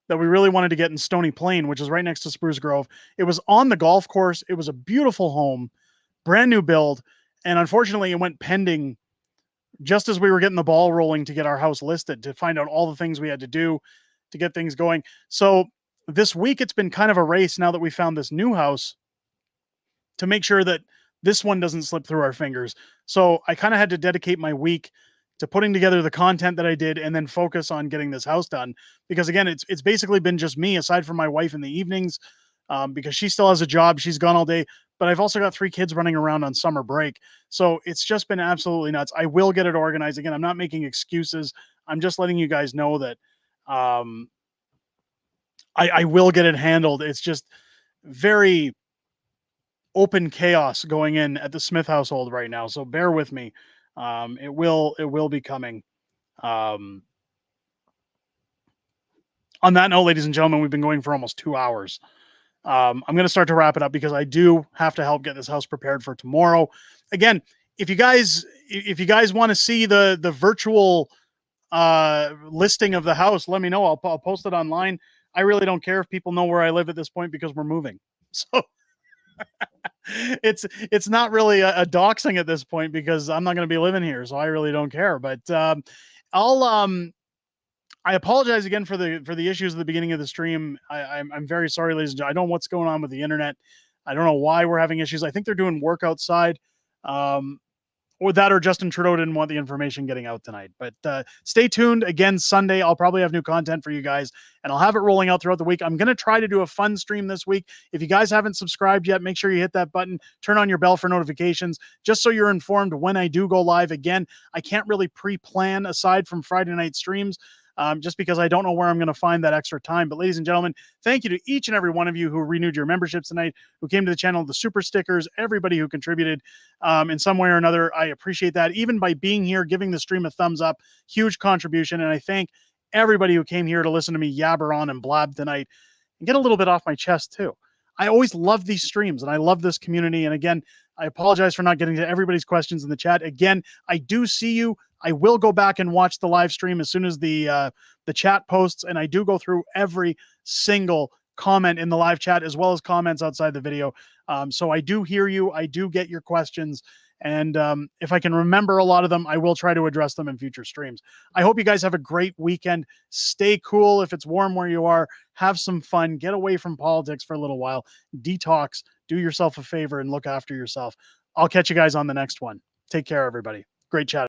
that we really wanted to get in Stony Plain, which is right next to Spruce Grove. It was on the golf course. It was a beautiful home, brand new build. And unfortunately, it went pending just as we were getting the ball rolling to get our house listed, to find out all the things we had to do to get things going. So this week, it's been kind of a race now that we found this new house to make sure that this one doesn't slip through our fingers. So I kind of had to dedicate my week to putting together the content that I did and then focus on getting this house done. Because again, it's basically been just me aside from my wife in the evenings, because she still has a job. She's gone all day, but I've also got 3 kids running around on summer break. So it's just been absolutely nuts. I will get it organized. Again, I'm not making excuses. I'm just letting you guys know that I will get it handled. It's just very open chaos going in at the Smith household right now. So bear with me. It will be coming. On that note, ladies and gentlemen, we've been going for almost 2 hours. I'm going to start to wrap it up because I do have to help get this house prepared for tomorrow. Again, if you guys want to see the virtual listing of the house, let me know. I'll post it online. I really don't care if people know where I live at this point because we're moving. So it's not really a doxing at this point because I'm not going to be living here, so I really don't care. But I apologize again for the issues at the beginning of the stream. I'm very sorry, ladies and gentlemen. I don't know what's going on with the internet. I don't know why we're having issues. I think they're doing work outside. Or that, or Justin Trudeau didn't want the information getting out tonight. But stay tuned. Again, Sunday, I'll probably have new content for you guys, and I'll have it rolling out throughout the week. I'm going to try to do a fun stream this week. If you guys haven't subscribed yet, make sure you hit that button, turn on your bell for notifications, just so you're informed when I do go live. Again, I can't really pre-plan aside from Friday night streams, just because I don't know where I'm going to find that extra time. But ladies and gentlemen, thank you to each and every one of you who renewed your memberships tonight, who came to the channel, the super stickers, everybody who contributed in some way or another. I appreciate that. Even by being here, giving the stream a thumbs up, huge contribution. And I thank everybody who came here to listen to me yabber on and blab tonight and get a little bit off my chest too. I always love these streams and I love this community. And again, I apologize for not getting to everybody's questions in the chat. Again, I do see you. I will go back and watch the live stream as soon as the chat posts, and I do go through every single comment in the live chat as well as comments outside the video. So I do hear you. I do get your questions. And if I can remember a lot of them, I will try to address them in future streams. I hope you guys have a great weekend. Stay cool if it's warm where you are. Have some fun. Get away from politics for a little while. Detox. Do yourself a favor and look after yourself. I'll catch you guys on the next one. Take care, everybody. Great chat.